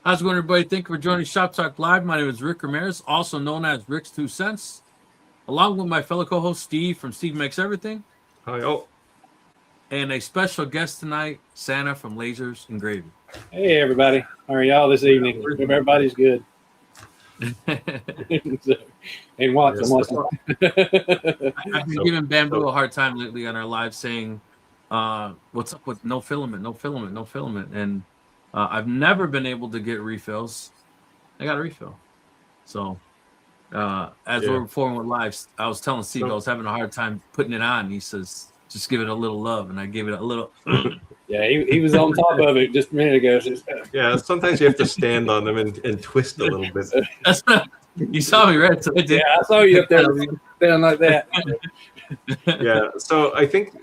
How's it going, everybody? Thank you for joining Shop Talk Live. My name is Rick Ramirez, also known as Rick's Two Cents, along with my fellow co-host Steve from Steve Makes Everything, Hi, oh, and a special guest tonight, Santa from Lasers and Gravy. Hey, everybody. How are y'all this evening? Hope everybody's good. And Watson. I've been giving Bamboo a hard time lately on our live saying, what's up with no filament, no filament, no filament? And I've never been able to get refills. I got a refill. So as we're performing with lives, I was telling Steve I was having a hard time putting it on. He says, just give it a little love. And I gave it a little. Yeah, he was on top of it just a minute ago. Yeah, sometimes you have to stand on them and twist a little bit. You saw me, right? So yeah, I saw you up there down like that. Yeah, so I think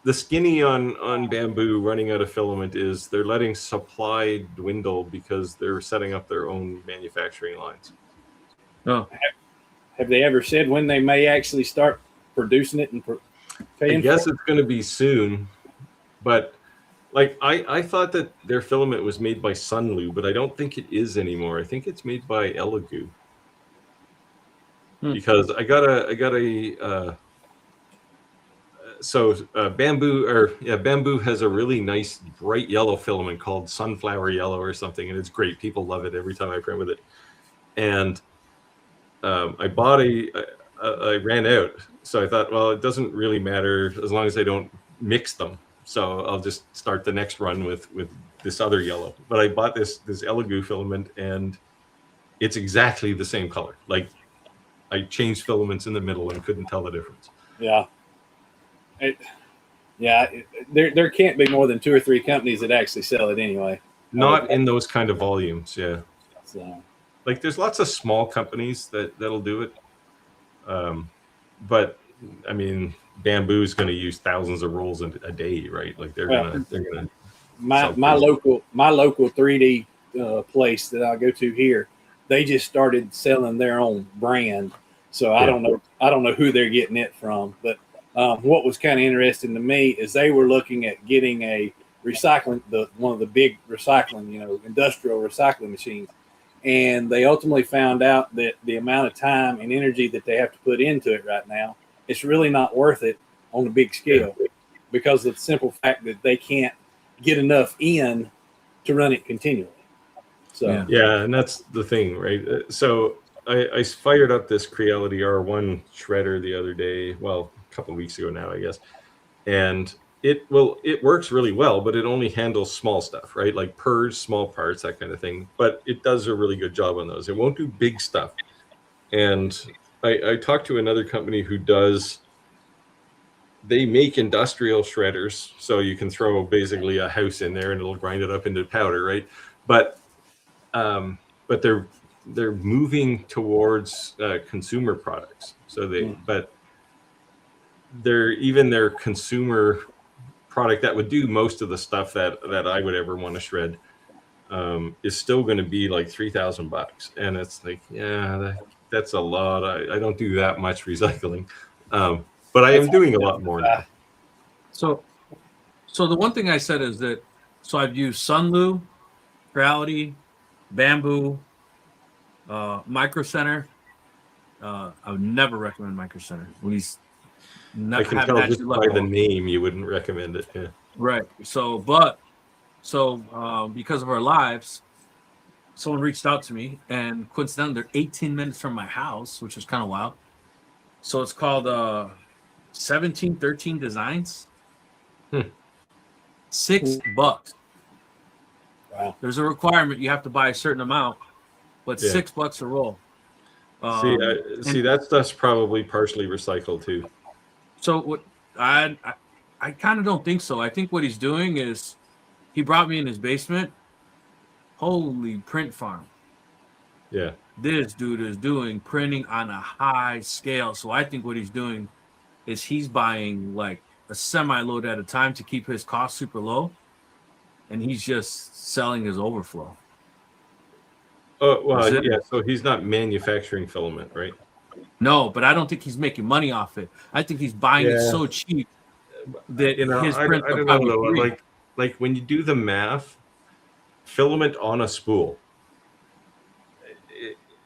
the skinny on Bamboo running out of filament is they're letting supply dwindle because they're setting up their own manufacturing lines. Oh. Have they ever said when they may actually start producing it and paying? I guess it's going to be soon, but like I thought that their filament was made by Sunlu, but I don't think it is anymore. I think it's made by Elegoo. Because I got a Bamboo has a really nice bright yellow filament called sunflower yellow or something, and it's great. People love it every time I print with it. And I bought I ran out, so I thought, well, it doesn't really matter as long as I don't mix them. So I'll just start the next run with this other yellow. But I bought this Elegoo filament, and it's exactly the same color. Like I changed filaments in the middle and couldn't tell the difference. Yeah. There can't be more than 2 or 3 companies that actually sell it anyway. Not in those kind of volumes, yeah. So. Like there's lots of small companies that'll do it. But I mean, Bamboo is going to use thousands of rolls a day, right? Like they're gonna. My local 3D place that I go to here, they just started selling their own brand. So I don't know who they're getting it from. But what was kind of interesting to me is they were looking at getting a recycling, one of the big recycling, industrial recycling machines. And they ultimately found out that the amount of time and energy that they have to put into it right now, it's really not worth it on a big scale because of the simple fact that they can't get enough in to run it continually. So yeah, and that's the thing, right? So I fired up this Creality R1 shredder the other day, well, a couple of weeks ago now, I guess, and it works really well, but it only handles small stuff, right? Like purge, small parts, that kind of thing. But it does a really good job on those. It won't do big stuff. And I talked to another company who they make industrial shredders, so you can throw basically a house in there and it'll grind it up into powder, right? But they're moving towards consumer products. So their consumer product that would do most of the stuff that I would ever want to shred is still going to be like $3,000, and it's like, yeah, that's a lot. I don't do that much recycling, but I am doing a lot more now. So the one thing I said is that I've used Sunlu, Creality, Bamboo, Micro Center. I would never recommend Micro Center. I can tell just by the name you wouldn't recommend it. Yeah. Right. So because of our lives, someone reached out to me, and coincidentally, they're 18 minutes from my house, which is kind of wild. So it's called 1713 Designs. $6. Wow. There's a requirement you have to buy a certain amount, but $6 a roll. See, that stuff's probably partially recycled too. So what I kind of don't think so. I think what he's doing is he brought me in his basement. Holy print farm. Yeah. This dude is doing printing on a high scale. So I think what he's doing is he's buying like a semi-load at a time to keep his cost super low. And he's just selling his overflow. Oh, well, yeah. So he's not manufacturing filament, right? No, but I don't think he's making money off it. I think he's buying it so cheap that his prints are probably free. Like when you do the math, filament on a spool,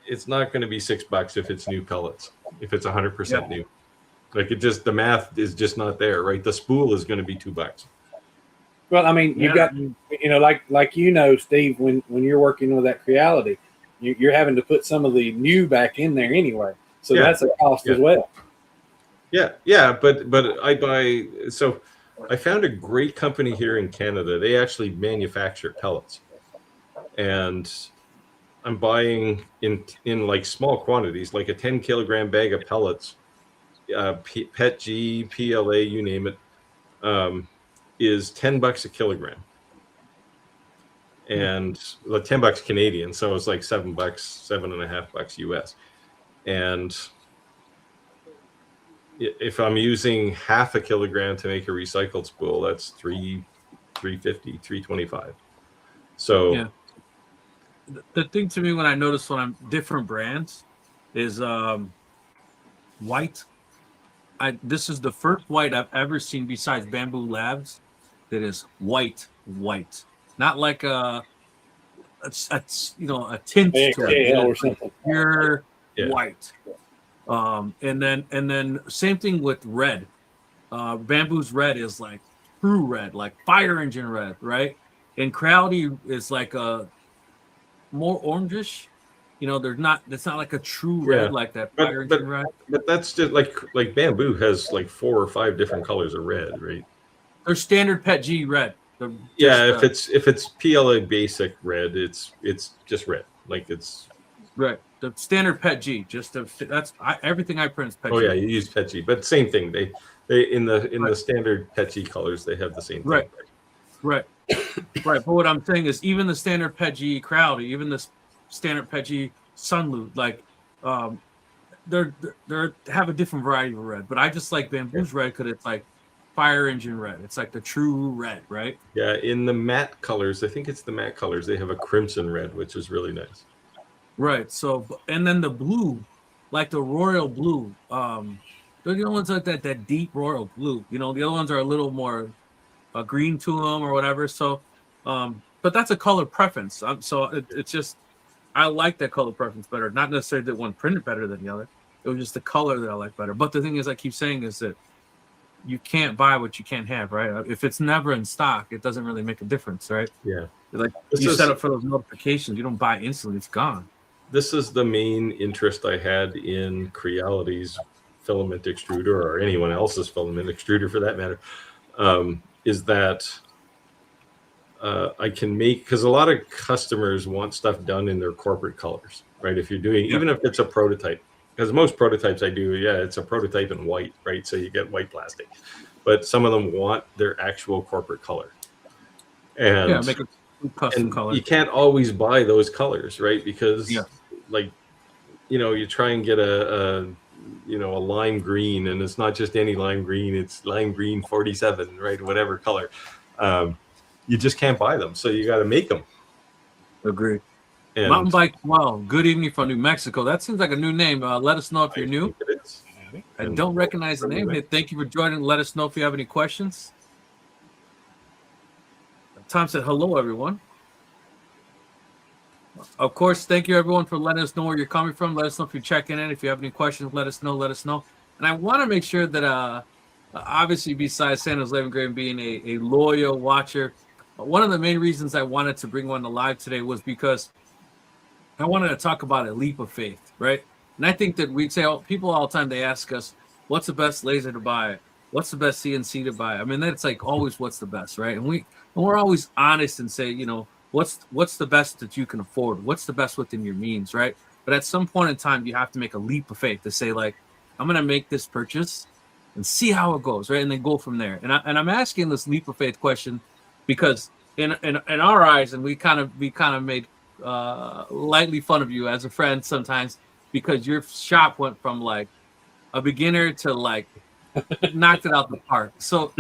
it's not going to be $6 if it's new pellets, if it's 100% new. Like the math is just not there, right? The spool is going to be $2. Well, I mean, you've got, like Steve, when you're working with that Creality, you're having to put some of the new back in there anyway. So that's a cost as well. Yeah. But I found a great company here in Canada. They actually manufacture pellets, and I'm buying in like small quantities, like a 10 kilogram bag of pellets, PETG, PLA, you name it, is $10 a kilogram, and $10 Canadian, so it's like $7, $7.50 US. And if I'm using half a kilogram to make a recycled spool, that's $3.50, $3.25. So the thing to me when I notice when I'm different brands is white. This is the first white I've ever seen besides Bamboo Labs that is white, not like a tint to it, or something. Pure white. And then same thing with red. Bamboo's red is like true red, like fire engine red, right? And Creality is like a more orangish. It's not like a true red like that fire engine red. But that's just like Bamboo has like 4 or 5 different colors of red, right? There's standard PETG red. If it's PLA basic red, it's just red. Like it's right. The standard PETG, everything I print is PETG. Oh yeah, you use PETG, but same thing. They in the standard PETG colors, they have the same thing. Right. But what I'm saying is, even the standard PETG Creality, even the standard PETG Sunloop, like they have a different variety of red. But I just like Bamboo's red because it's like fire engine red. It's like the true red, right? Yeah, in the matte colors, I think it's the matte colors. They have a crimson red, which is really nice. Right. So, and then the blue, like the royal blue, they're the only ones like that deep royal blue. The other ones are a little more green to them or whatever. So, but that's a color preference. It's just, I like that color preference better. Not necessarily that one printed better than the other. It was just the color that I like better. But the thing is, I keep saying is that you can't buy what you can't have, right? If it's never in stock, it doesn't really make a difference, right? Yeah. Like you set up for those notifications, you don't buy instantly, it's gone. This is the main interest I had in Creality's filament extruder, or anyone else's filament extruder for that matter, is that I can make, because a lot of customers want stuff done in their corporate colors, right? If you're doing, even if it's a prototype, because most prototypes I do, it's a prototype in white, right? So you get white plastic, but some of them want their actual corporate color. And make a custom color. You can't always buy those colors, right? Because you try and get a lime green, and it's not just any lime green, it's lime green 47, right? Whatever color. You just can't buy them. So you got to make them. Agree. Mountain Bike 12. Good evening from New Mexico. That seems like a new name. Let us know if you're new. It is. I don't recognize the name. Hey, thank you for joining. Let us know if you have any questions. Tom said hello, everyone. Of course, thank you, everyone, for letting us know where you're coming from. Let us know if you're checking in. If you have any questions, let us know. And I want to make sure that, obviously, besides Santa's Living Grave being a loyal watcher, one of the main reasons I wanted to bring one to live today was because I wanted to talk about a leap of faith, right? And I think that people all the time, they ask us, what's the best laser to buy? What's the best CNC to buy? I mean, that's like always what's the best, right? And we're always honest and say, what's the best that you can afford? What's the best within your means, right? But at some point in time, you have to make a leap of faith to say, like, I'm going to make this purchase and see how it goes, right? And then go from there. And I'm asking this leap of faith question because in our eyes, and we kind of made lightly fun of you as a friend sometimes because your shop went from like a beginner to like knocked it out the park. So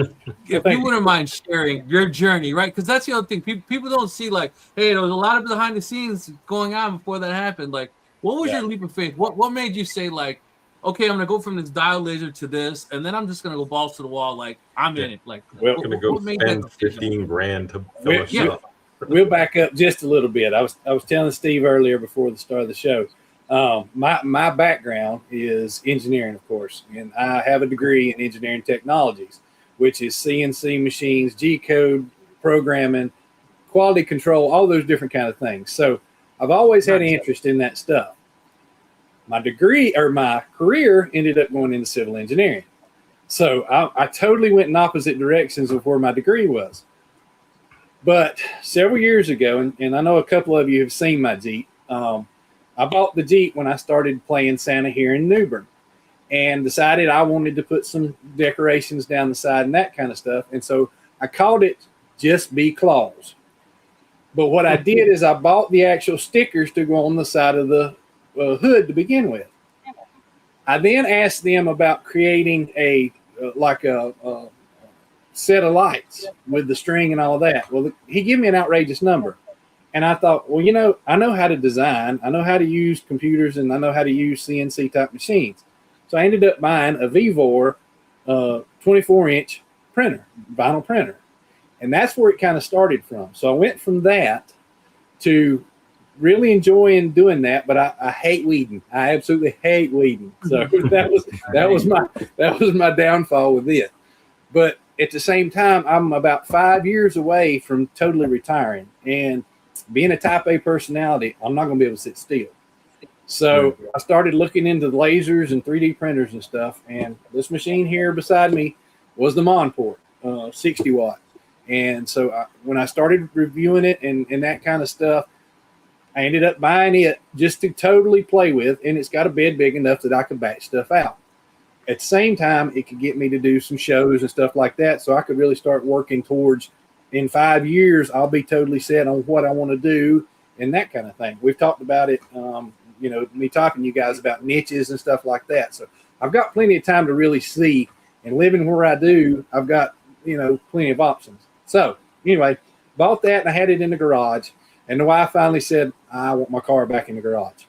if you wouldn't mind sharing your journey, right? Because that's the other thing. People don't see like, hey, there was a lot of behind the scenes going on before that happened. Like, what was your leap of faith? What made you say like, okay, I'm gonna go from this dial laser to this, and then I'm just gonna go balls to the wall, like I'm in it. Like, I'm gonna go spend $15,000 to fill a shop. we'll back up just a little bit. I was telling Steve earlier before the start of the show. My background is engineering, of course, and I have a degree in engineering technologies, which is CNC machines, G-code, programming, quality control, all those different kind of things. So I've always had an interest in that stuff. My degree or my career ended up going into civil engineering. So I totally went in opposite directions of where my degree was. But several years ago, and I know a couple of you have seen my Jeep, I bought the Jeep when I started playing Santa here in New Bern and decided I wanted to put some decorations down the side and that kind of stuff. And so I called it Just Be Claus. But what I did is I bought the actual stickers to go on the side of the hood to begin with. I then asked them about creating a set of lights with the string and all that. Well, he gave me an outrageous number. And I thought, well, you know, I know how to design. I know how to use computers, and I know how to use CNC type machines. So I ended up buying a Vevor 24-inch printer, vinyl printer. And that's where it kind of started from. So I went from that to really enjoying doing that, but I hate weeding. I absolutely hate weeding. So that was my downfall with it. But at the same time, I'm about 5 years away from totally retiring. And being a type A personality, I'm not going to be able to sit still. So I started looking into lasers and 3D printers and stuff. And this machine here beside me was the Monport, 60 watt. And so when I started reviewing it and that kind of stuff, I ended up buying it just to totally play with. And it's got a bed big enough that I could batch stuff out. At the same time, it could get me to do some shows and stuff like that. So I could really start working towards, in 5 years, I'll be totally set on what I want to do and that kind of thing. We've talked about it, you know, me talking to you guys about niches and stuff like that. So I've got plenty of time to really see, and living where I do, I've got, you know, plenty of options. So anyway, bought that and I had it in the garage. And the wife finally said, I want my car back in the garage.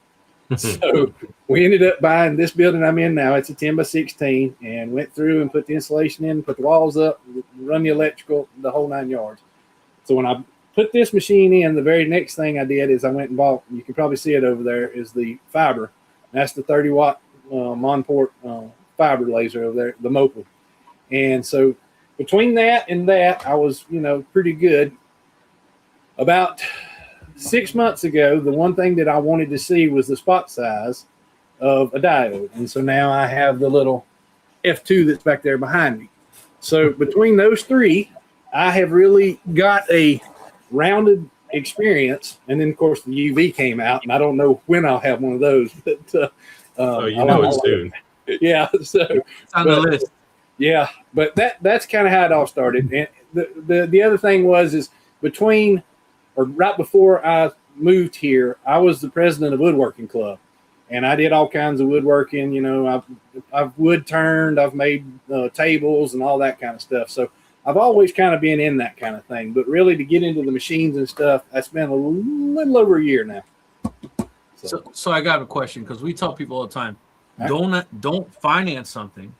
So we ended up buying this building I'm in now. It's a 10 by 16, and went through and put the insulation in, put the walls up, run the electrical, the whole 9 yards. So when I put this machine in, the very next thing I did is I went and bought, you can probably see it over there, is the fiber. That's the 30 watt Monport fiber laser over there, the Mopal. And so between that and that, I was, you know, pretty good. About 6 months ago, the one thing that I wanted to see was the spot size of a diode. And so now I have the little F2 that's back there behind me. So between those three, I have really got a rounded experience. And then, of course, the UV came out, and I don't know when I'll have one of those. But it's soon. Yeah. So it's on the list. Yeah, but that's kind of how it all started. And the other thing is between, or right before I moved here, I was the president of Woodworking Club, and I did all kinds of woodworking. You know, I've wood turned, I've made tables and all that kind of stuff. So I've always kind of been in that kind of thing. But really, to get into the machines and stuff, that's been a little over a year now. So I got a question, because we tell people all the time, don't finance something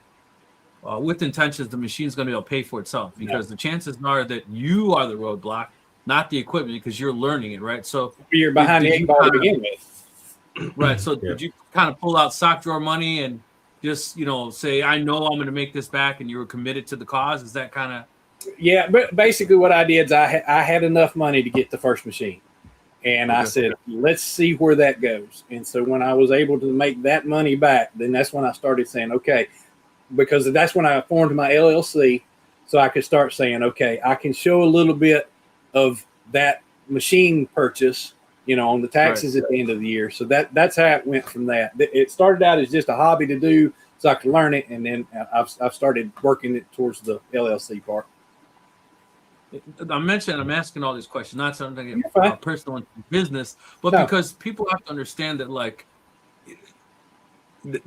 with intentions the machine's going to be able to pay for itself, because the chances are that you are the roadblock, not the equipment, because you're learning it, right? So you're behind the eight ball to begin with. Right. So did you kind of pull out sock drawer money and just, you know, say, I know I'm going to make this back, and you were committed to the cause? Is that kind of? Yeah, but basically what I did is I had enough money to get the first machine. And I said, let's see where that goes. And so when I was able to make that money back, then that's when I started saying, okay, because that's when I formed my LLC. So I could start saying, okay, I can show a little bit of that machine purchase, you know, on the taxes at the end of the year. So that's how it went from that. It started out as just a hobby to do so I could learn it. And then I've started working it towards the LLC part. I'm asking all these questions, not something personal in business, but because people have to understand that, like,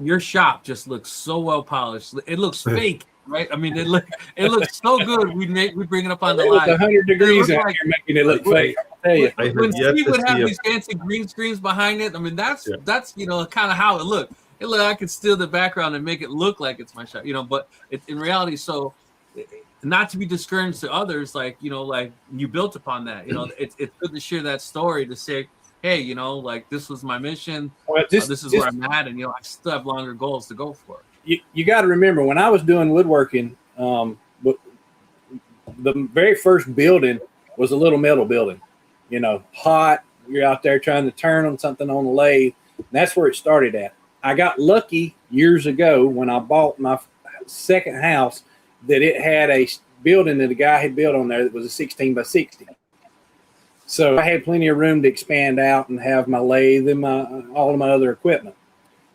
your shop just looks so well polished. It looks fake, right? I mean, it looks so good. We bring it up on the live. 100 degrees out here making it look fake. I'll tell you. When Steve would have these fancy green screens behind it, I mean, that's you know, kind of how it looked. I could steal the background and make it look like it's my shop, you know. But in reality, so not to be discouraged to others, like, you know, like you built upon that. You know, it's good to share that story, to say, hey, you know, like this was my mission. Well, This is where I'm at, and you know, I still have longer goals to go for. You got to remember, when I was doing woodworking, but the very first building was a little metal building. You know, hot. You're out there trying to turn on something on the lathe. And that's where it started at. I got lucky years ago when I bought my second house that it had a building that a guy had built on there that was a 16 by 60. So I had plenty of room to expand out and have my lathe and all of my other equipment.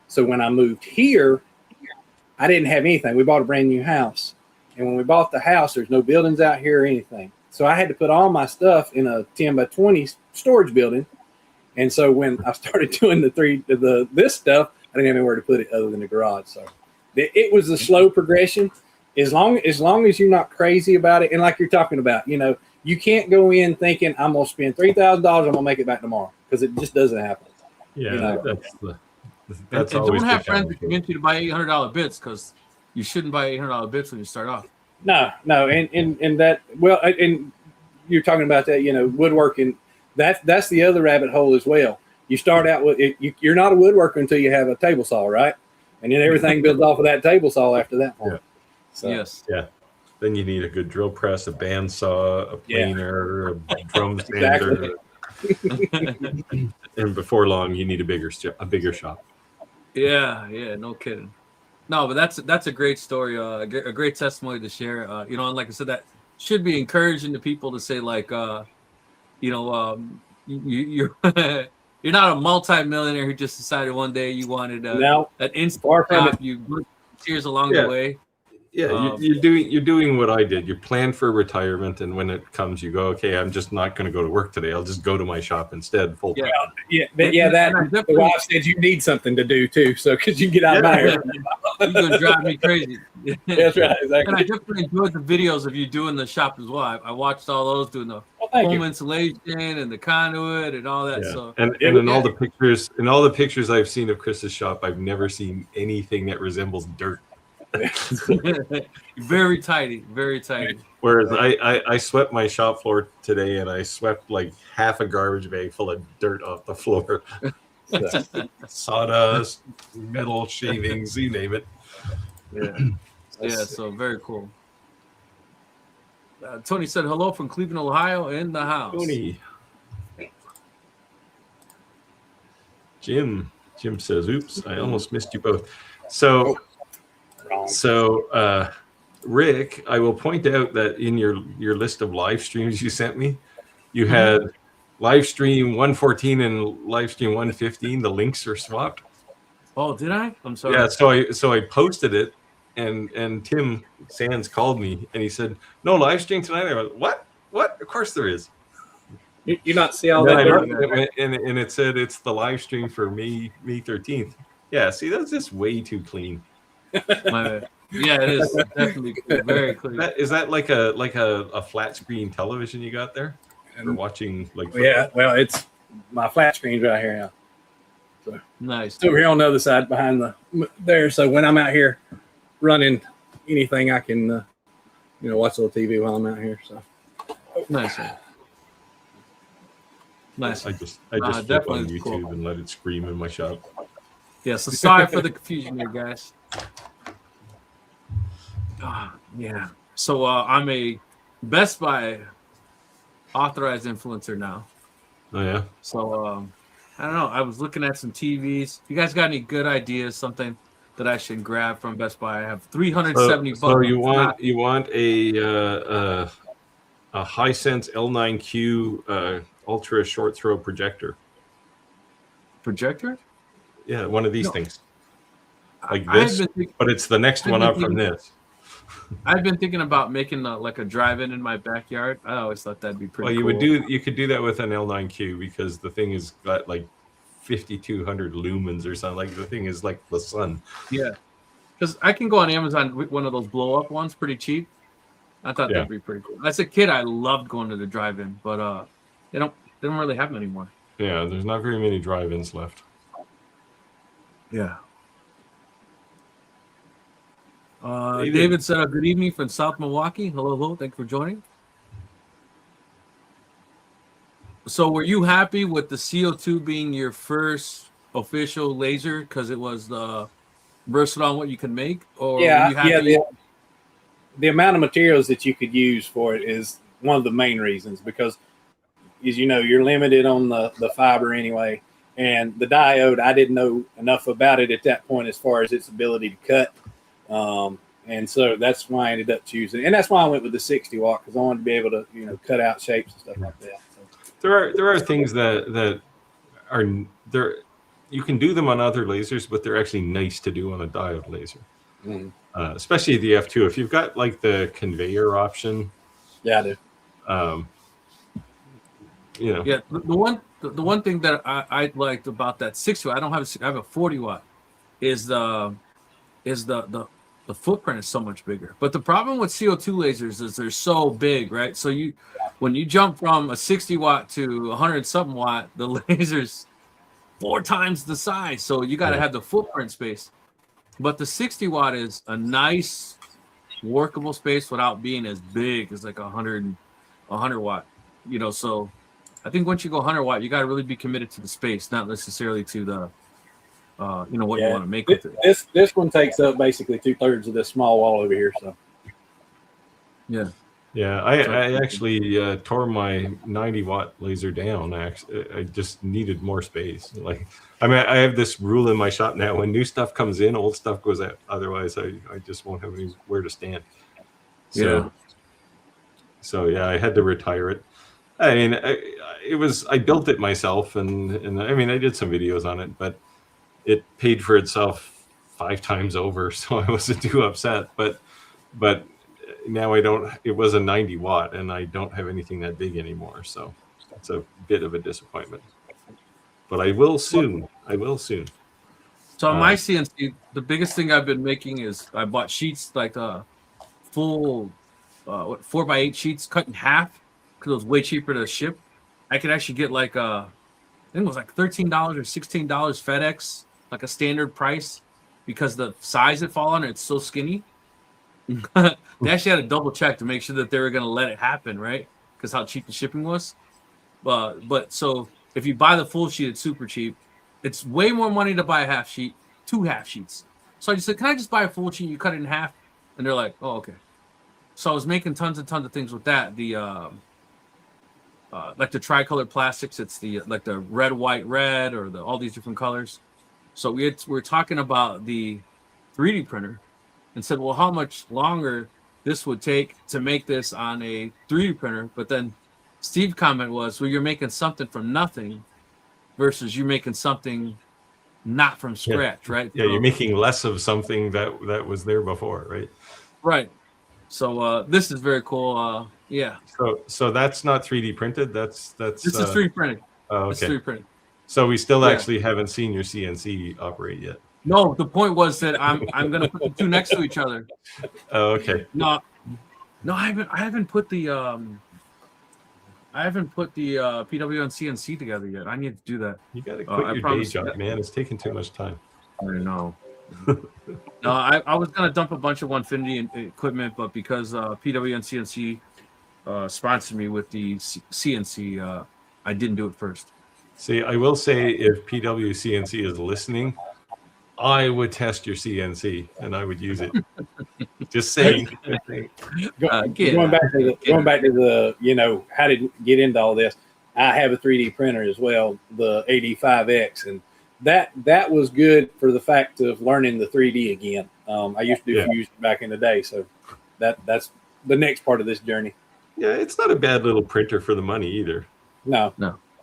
So when I moved here, I didn't have anything. We bought a brand new house. And when we bought the house, there's no buildings out here or anything. So I had to put all my stuff in a 10 by 20 storage building. And so when I started doing this stuff, I didn't have anywhere to put it other than the garage. So it was a slow progression. As long as you're not crazy about it, and like you're talking about, you know, you can't go in thinking I'm gonna spend $3,000, I'm gonna make it back tomorrow, because it just doesn't happen. Yeah, you know? that's and always don't have the friends challenge. that convince you to buy $800 bits, because you shouldn't buy $800 bits when you start off. No, and that, well, and you're talking about that, you know, woodworking. That's the other rabbit hole as well. You start out with it, you're not a woodworker until you have a table saw, right? And then everything builds off of that table saw after that point. Yeah. So, Yes. Yeah. Then you need a good drill press, a bandsaw, a planer, a drum sander, and before long, you need a bigger shop. Yeah, no kidding. No, but that's a great story, a great testimony to share. You know, and like I said, that should be encouraging to people to say, like, you know, you're you're not a multi-millionaire who just decided one day you wanted no, an instant far from shop. You put tears along Yeah. the way. Yeah, you're doing what I did. You plan for retirement, and when it comes, you go, okay, I'm just not going to go to work today. I'll just go to my shop instead. Full time. The wife said you need something to do too, so because you get out of my hair. You're gonna drive me crazy. That's right, exactly. And I definitely enjoyed the videos of you doing the shop as well. I watched all those, doing the home insulation and the conduit and all that. Yeah. So and in all the pictures I've seen of Chris's shop, I've never seen anything that resembles dirt. very tidy. Whereas I swept my shop floor today, and I swept like half a garbage bag full of dirt off the floor. Sawdust, metal shavings, you name it. Yeah, so very cool. Tony said hello from Cleveland, Ohio, in the house. Tony. Jim says, oops, I almost missed you both. So Rick, I will point out that in your list of live streams you sent me, you had live stream 114 and live stream 115. The links are swapped. Oh, did I? I'm sorry. Yeah, so I posted it, and Tim Sands called me and he said, "No live stream tonight." I went, "What? Of course there is." You not see all that? And it said it's the live stream for May 13th. Yeah, see, that's just way too clean. Yeah, it is definitely very clean. Is that like a flat screen television you got there? For watching Yeah, well, it's my flat screen's right here now. So nice. It's over here on the other side behind there. So when I'm out here running anything, I can watch a little TV while I'm out here. So nice. Nice. I just flip on YouTube cool. and let it scream in my shop. Yeah, so sorry for the confusion there, guys. Yeah. So I'm a Best Buy authorized influencer now. Oh yeah. So I don't know. I was looking at some TVs. You guys got any good ideas? Something that I should grab from Best Buy? I have $370. So you want a Hisense L9Q ultra short throw projector? Projector? Yeah, one of these things. Like this, but it's the next one up from this. I've been thinking about making like a drive-in in my backyard. I always thought that'd be pretty cool. You could do that with an L9Q because the thing has got like 5,200 lumens or something. Like the thing is like the sun. Yeah, because I can go on Amazon with one of those blow-up ones, pretty cheap. I thought that'd be pretty cool. As a kid, I loved going to the drive-in, but they don't really have them anymore. Yeah, there's not very many drive-ins left. Yeah. David said, good evening from South Milwaukee. Hello, hello. Thank you for joining. So were you happy with the CO2 being your first official laser because it was versatile on what you can make? Or were you happy? Yeah, the amount of materials that you could use for it is one of the main reasons, because as you know, you're limited on the fiber anyway. And the diode, I didn't know enough about it at that point as far as its ability to cut. And so that's why I ended up choosing, and that's why I went with the 60 watt, because I wanted to be able to, cut out shapes and stuff like that. So. There are things that are there. You can do them on other lasers, but they're actually nice to do on a diode laser, especially the F2. If you've got like the conveyor option, yeah, I do. Yeah, the one thing that I liked about that 60 watt, I have a 40 watt, is the footprint is so much bigger. But the problem with CO2 lasers is they're so big, right? So when you jump from a 60 watt to 100 something watt, the laser's 4 times the size. So you got to have the footprint space. But the 60 watt is a nice workable space without being as big as like 100 watt. So I think once you go 100 watt, you got to really be committed to the space, not necessarily to the what you want to make with it. This one takes up basically 2/3 of this small wall over here. So yeah, I actually tore my 90 watt laser down. I just needed more space. I have this rule in my shop now: when new stuff comes in, old stuff goes out. Otherwise, I just won't have anywhere to stand. So yeah, I had to retire it. I mean, I built it myself, and I mean, I did some videos on it, but it paid for itself 5 times over, so I wasn't too upset. But now it was a 90 watt, and I don't have anything that big anymore, so it's a bit of a disappointment. But I will soon. So on my CNC, the biggest thing I've been making is I bought sheets, like full 4x8 sheets cut in half, because it was way cheaper to ship. I could actually get I think it was like $13 or $16 FedEx, like a standard price, because the size it fall on, it's so skinny. They actually had to double check to make sure that they were going to let it happen, right? Because how cheap the shipping was. But so if you buy the full sheet, it's super cheap. It's way more money to buy a half sheet, 2 half sheets. So I just said, can I just buy a full sheet? You cut it in half, and they're like, oh, okay. So I was making tons and tons of things with that. The like the tricolor plastics, it's the red, white, red, or all these different colors. So we're talking about the 3D printer, and said, well, how much longer this would take to make this on a 3D printer? But then Steve's comment was, well, you're making something from nothing versus you making something not from scratch, right? Yeah, you're making less of something that was there before, right? Right. So this is very cool. Yeah. So that's not 3D printed. This is 3D printed. Oh, okay. It's 3D printed. So we still actually haven't seen your CNC operate yet. No, the point was that I'm gonna put the two next to each other. Oh, okay. No, I haven't put the PW and CNC together yet. I need to do that. You got to quit your day job, man. It's taking too much time. I know. No, I was gonna dump a bunch of Onefinity equipment, but because PW and CNC sponsored me with the CNC, I didn't do it first. See, I will say, if PW CNC is listening, I would test your CNC and I would use it. Just saying. Going back to the how did we get into all this? I have a 3D printer as well, the AD5X, and that was good for the fact of learning the 3D again. I used to do Fusion back in the day, so that's the next part of this journey. Yeah, it's not a bad little printer for the money either. No.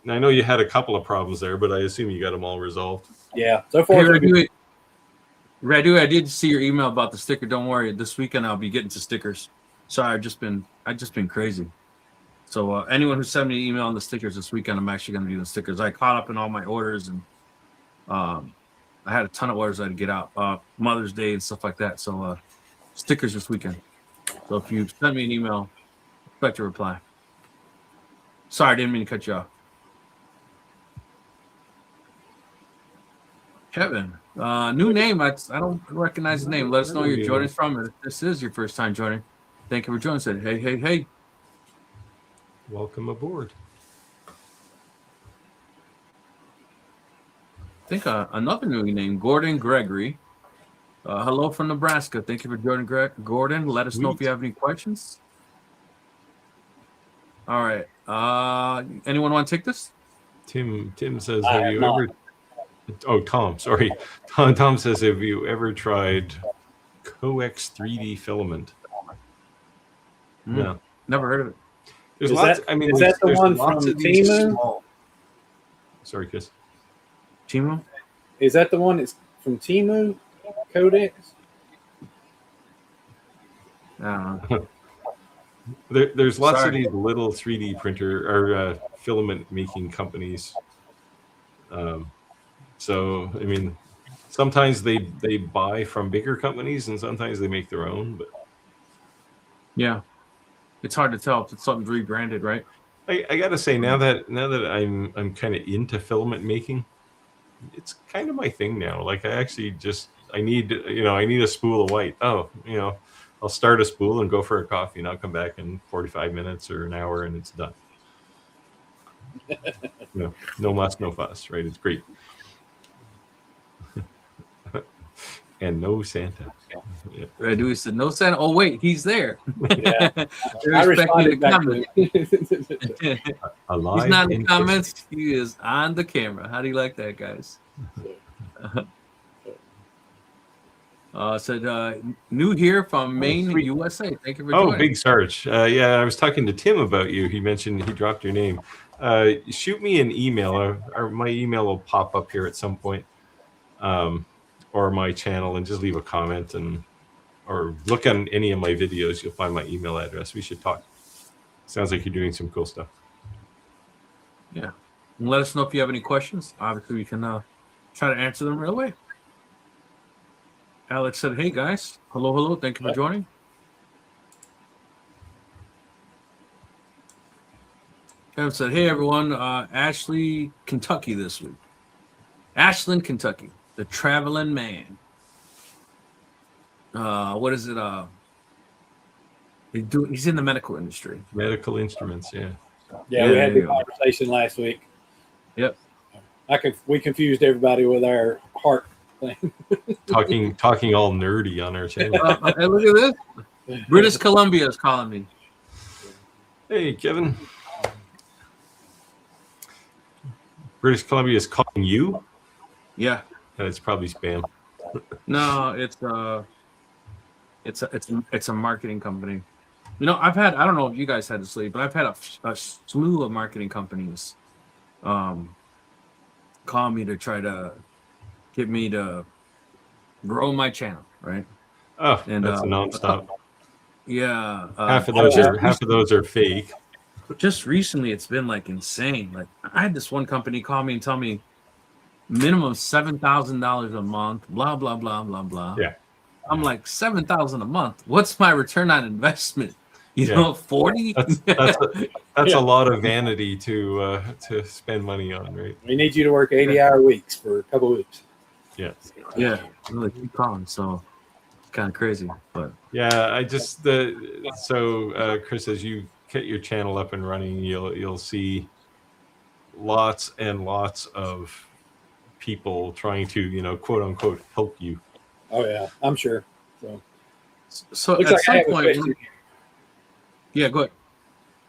And I know you had a couple of problems there, but I assume you got them all resolved. Yeah. So far, Radu, I did see your email about the sticker. Don't worry. This weekend I'll be getting to stickers. Sorry, I've just been crazy. So anyone who sent me an email on the stickers this weekend, I'm actually going to do the stickers. I caught up in all my orders, and I had a ton of orders I had to get out. Mother's Day and stuff like that. So stickers this weekend. So if you send me an email, expect a reply. Sorry, I didn't mean to cut you off. Kevin. New name. I don't recognize the name. Let us know where you're joining us from. If this is your first time joining, thank you for joining us. Hey. Welcome aboard. I think another new name, Gordon Gregory. Hello from Nebraska. Thank you for joining, Gordon. Let us know if you have any questions. All right. Anyone want to take this? Tim says, have you ever... Oh, Tom, sorry. Tom says, have you ever tried Coex 3D filament? No. Never heard of it. There's lots... Is that the one from Timu? Sorry, Chris. Timu? Is that the one that's from Timu? Codex? There's lots of these little 3D printer or filament making companies. So, I mean, sometimes they buy from bigger companies and sometimes they make their own. But yeah, it's hard to tell if it's something rebranded, right? I gotta say, now that I'm kind of into filament making, it's kind of my thing now. Like I actually I need a spool of white. Oh, I'll start a spool and go for a coffee, and I'll come back in 45 minutes or an hour, and it's done. No muss, no fuss, right? It's great. And no Santa. Yeah. Red Dewey said, no Santa. Oh, wait, he's there. Yeah. I responded back to He's not in the comments. He is on the camera. How do you like that, guys? Said new here from Maine, USA. Thank you for joining. Oh, big Sarge. Yeah, I was talking to Tim about you. He mentioned he dropped your name. Shoot me an email, or my email will pop up here at some point, or my channel, and just leave a comment, or look on any of my videos. You'll find my email address. We should talk. Sounds like you're doing some cool stuff. Yeah. And let us know if you have any questions. Obviously, we can try to answer them right away. Alex said, hey, guys. Hello. Thank you for joining. Kevin said, hey, everyone. Ashley, Kentucky this week. Ashland, Kentucky. The traveling man. What is it? He's in the medical industry. Medical instruments, yeah. Yeah, we had the conversation last week. Yep. We confused everybody with our heart thing. talking all nerdy on our channel. Hey, look at this. British Columbia is calling me. Hey, Kevin. British Columbia is calling you? Yeah. It's probably spam. No, it's a marketing company. I don't know if you guys had this lately, but I've had a slew of marketing companies call me to try to get me to grow my channel, right? Oh, and that's nonstop. Yeah. Half of those are fake. Just recently, it's been like insane. Like I had this one company call me and tell me minimum $7,000 a month, blah blah blah blah blah. Yeah. I'm like $7,000 a month. What's my return on investment? 40. That's a lot of vanity to spend money on, right? We need you to work 80-hour weeks for a couple of weeks. Yeah. Yeah. Really keep calling. So it's kind of crazy, but yeah, I just Chris, as you get your channel up and running, you'll see lots and lots of people trying to quote unquote help you. Oh yeah, I'm sure. So at some point, yeah, go ahead.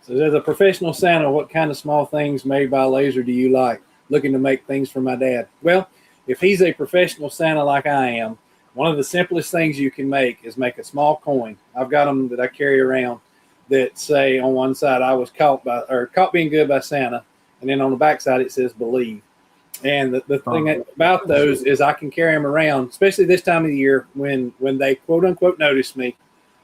So as a professional Santa, what kind of small things made by laser do you like? Looking to make things for my dad. Well, if he's a professional Santa like I am, one of the simplest things you can make is make a small coin. I've got them that I carry around that say on one side I was caught being good by Santa, and then on the back side it says believe. And the thing about those is I can carry them around, especially this time of the year when they quote unquote notice me.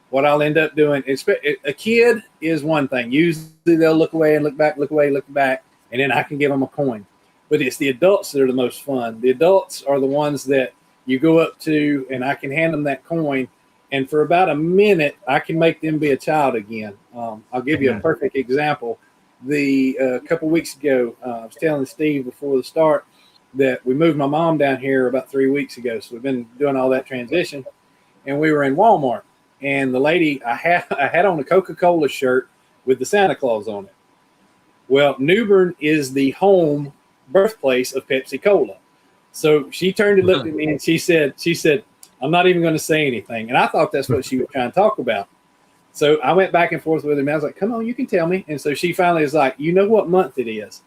What I'll end up doing is a kid is one thing. Usually they'll look away and look back, look away, look back, and then I can give them a coin. But it's the adults that are the most fun. The adults are the ones that you go up to and I can hand them that coin. And for about a minute, I can make them be a child again. I'll give you a perfect example. A couple weeks ago, I was telling Steve before the start that we moved my mom down here about 3 weeks ago. So we've been doing all that transition, and we were in Walmart, and the lady I had on a Coca-Cola shirt with the Santa Claus on it. Well, New Bern is the home birthplace of Pepsi Cola. So she turned and looked at me and she said, I'm not even going to say anything. And I thought that's what she was trying to talk about. So I went back and forth with him. I was like, come on, you can tell me. And so she finally was like, you know what month it is?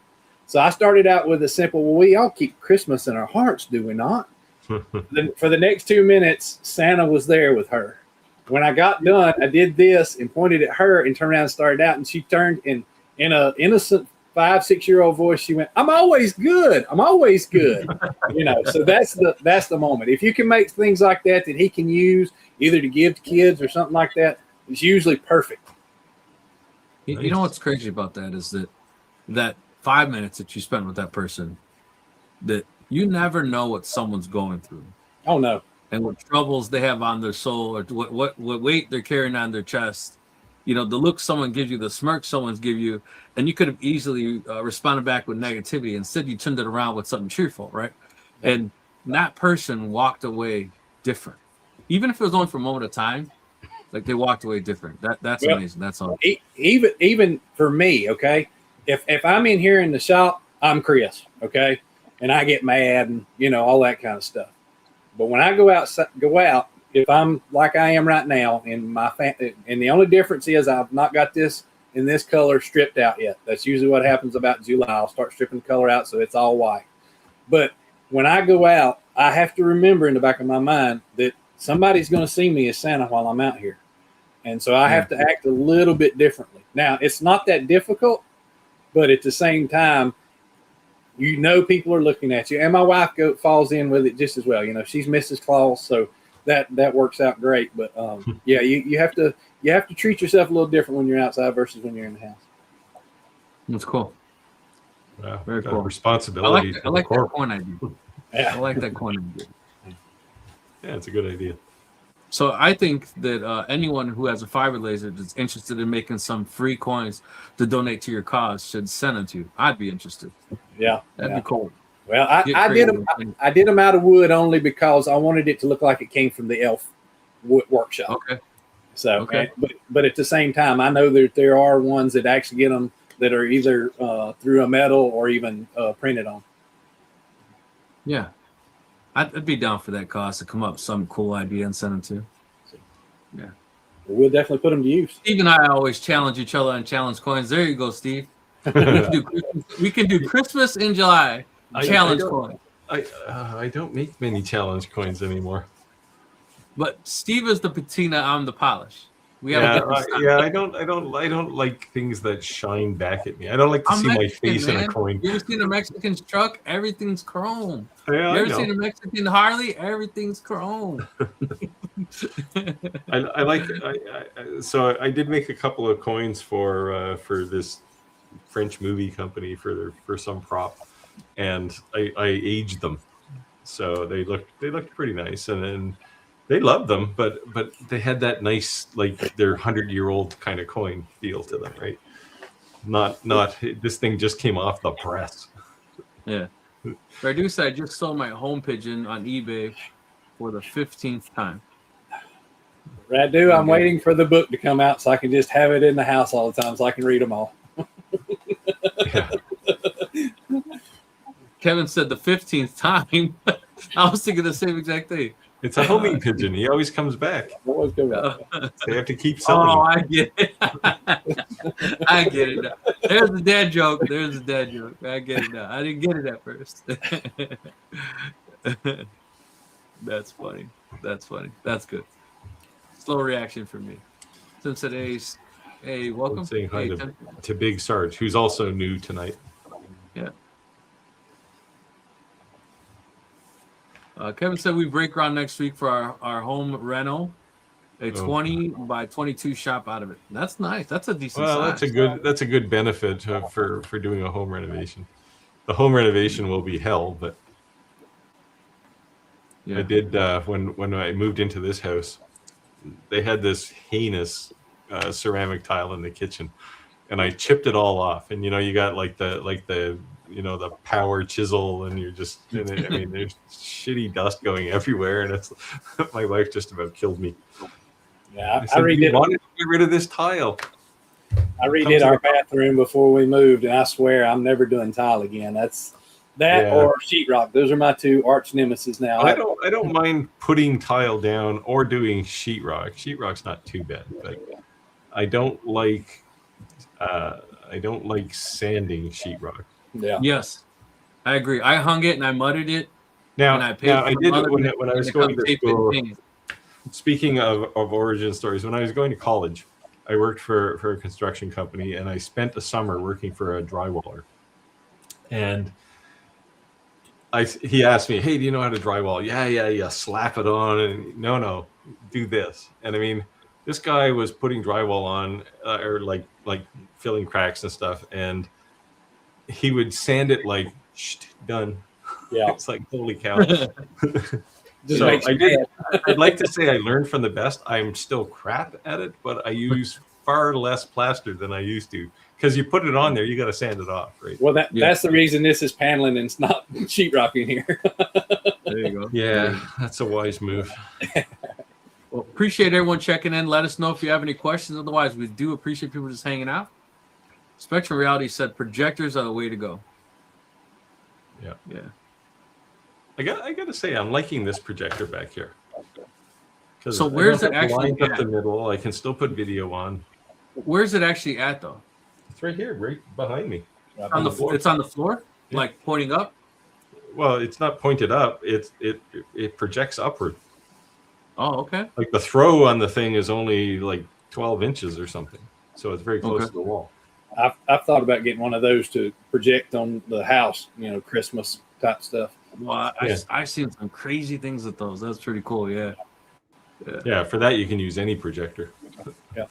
So I started out with a simple, well, we all keep Christmas in our hearts, do we not? For the next 2 minutes, Santa was there with her. When I got done, I did this and pointed at her and turned around and started out. And she turned in an innocent 5-6-year-old voice. She went, I'm always good. I'm always good. So that's the moment. If you can make things like that he can use either to give to kids or something like that, it's usually perfect. You know what's crazy about that is that 5 minutes that you spent with that person, that you never know what someone's going through. Oh no. And what troubles they have on their soul, or what weight they're carrying on their chest. The look someone gives you, the smirk someone's give you, and you could have easily responded back with negativity. Instead, you turned it around with something cheerful, right? And that person walked away different. Even if it was only for a moment of time, like they walked away different. That's amazing. That's all. Even for me, okay? If I'm in here in the shop, I'm Chris, okay? And I get mad and, all that kind of stuff. But when I go out, if I'm like I am right now in my family, and the only difference is I've not got this in this color stripped out yet. That's usually what happens about July. I'll start stripping the color out so it's all white. But when I go out, I have to remember in the back of my mind that somebody's going to see me as Santa while I'm out here. And so I have to act a little bit differently. Now, it's not that difficult, but at the same time, people are looking at you. And my wife falls in with it just as well. She's Mrs. Claus, so that works out great. But you have to treat yourself a little different when you're outside versus when you're in the house. That's cool. Wow, very cool. Responsibility. I like that coin idea. Yeah. I like that coin idea. Yeah, it's a good idea. So I think that anyone who has a fiber laser that's interested in making some free coins to donate to your cause should send them to you. I'd be interested. Yeah, that'd be cool. Well, I did them out of wood only because I wanted it to look like it came from the elf wood workshop. Okay. So, but at the same time, I know that there are ones that actually get them that are either through a metal or even printed on. Yeah. I'd be down for that cause to come up with some cool idea and send them to. Yeah. We'll definitely put them to use. Steve and I always challenge each other on challenge coins. There you go, Steve. We can do Christmas in July challenge coins. I don't make many challenge coins anymore. But Steve is the patina, I'm the polish. I don't like things that shine back at me. I don't like to see my face in a coin. You ever seen a Mexican truck? Everything's chrome. Yeah, you ever seen a Mexican Harley? Everything's chrome. So I did make a couple of coins for this French movie company for some prop, and I aged them, so they looked pretty nice, and then they loved them, but they had that nice, like, they're 100-year-old kind of coin feel to them, right? Not this thing just came off the press. Yeah. Reduce, I just sold my home pigeon on eBay for the 15th time. Radu, I'm waiting for the book to come out so I can just have it in the house all the time so I can read them all. Yeah. Kevin said the 15th time. I was thinking the same exact thing. It's a homing pigeon. He always comes back. Always come back. They have to keep selling. Oh, I get it. I get it now. There's the dad joke. I get it now. I didn't get it at first. That's funny. That's good. Slow reaction for me. Since today's, hey, welcome. Saying hi to Big Sarge, who's also new tonight. Yeah. Kevin said we break ground next week for our home reno, a 20 by 22 shop out of it. That's nice. That's a decent size. That's a good benefit for doing a home renovation. The home renovation will be hell, but yeah. I did when I moved into this house. They had this heinous ceramic tile in the kitchen, and I chipped it all off. And you got like the the power chisel, and you're just, I mean, there's shitty dust going everywhere, and it's my wife just about killed me. Yeah, I redid. Wanted to get rid of this tile. I redid our bathroom before we moved, and I swear I'm never doing tile again. Or sheetrock. Those are my two arch nemesis now. I don't mind putting tile down or doing sheetrock. Sheetrock's not too bad, but I don't like sanding sheetrock. Yeah. Yes, I agree. I hung it and I mudded it. Now I did it when I was going to school. Speaking of origin stories, when I was going to college, I worked for a construction company, and I spent a summer working for a drywaller. And he asked me, "Hey, do you know how to drywall?" Yeah. Slap it on, and no, do this. And I mean, this guy was putting drywall on, or like filling cracks and stuff, and he would sand it like done. Yeah, it's like holy cow. So I'd like to say I learned from the best. I'm still crap at it, but I use far less plaster than I used to. Because you put it on there, you got to sand it off, right? Well, that's the reason this is paneling and it's not sheetrocking here. There you go. Yeah, that's a wise move. Well, appreciate everyone checking in. Let us know if you have any questions. Otherwise, we do appreciate people just hanging out. Spectrum Reality said projectors are the way to go. Yeah. I got to say, I'm liking this projector back here. So where's it actually at? Up the middle, I can still put video on. Where's it actually at, though? It's right here, right behind me. On the floor. It's on the floor, like pointing up. Well, it's not pointed up. It projects upward. Oh, okay. Like the throw on the thing is only like 12 inches or something, so it's very close to the wall. I've thought about getting one of those to project on the house, Christmas type stuff. Well, I've seen some crazy things with those. That's pretty cool. Yeah. Yeah, for that you can use any projector. Yeah.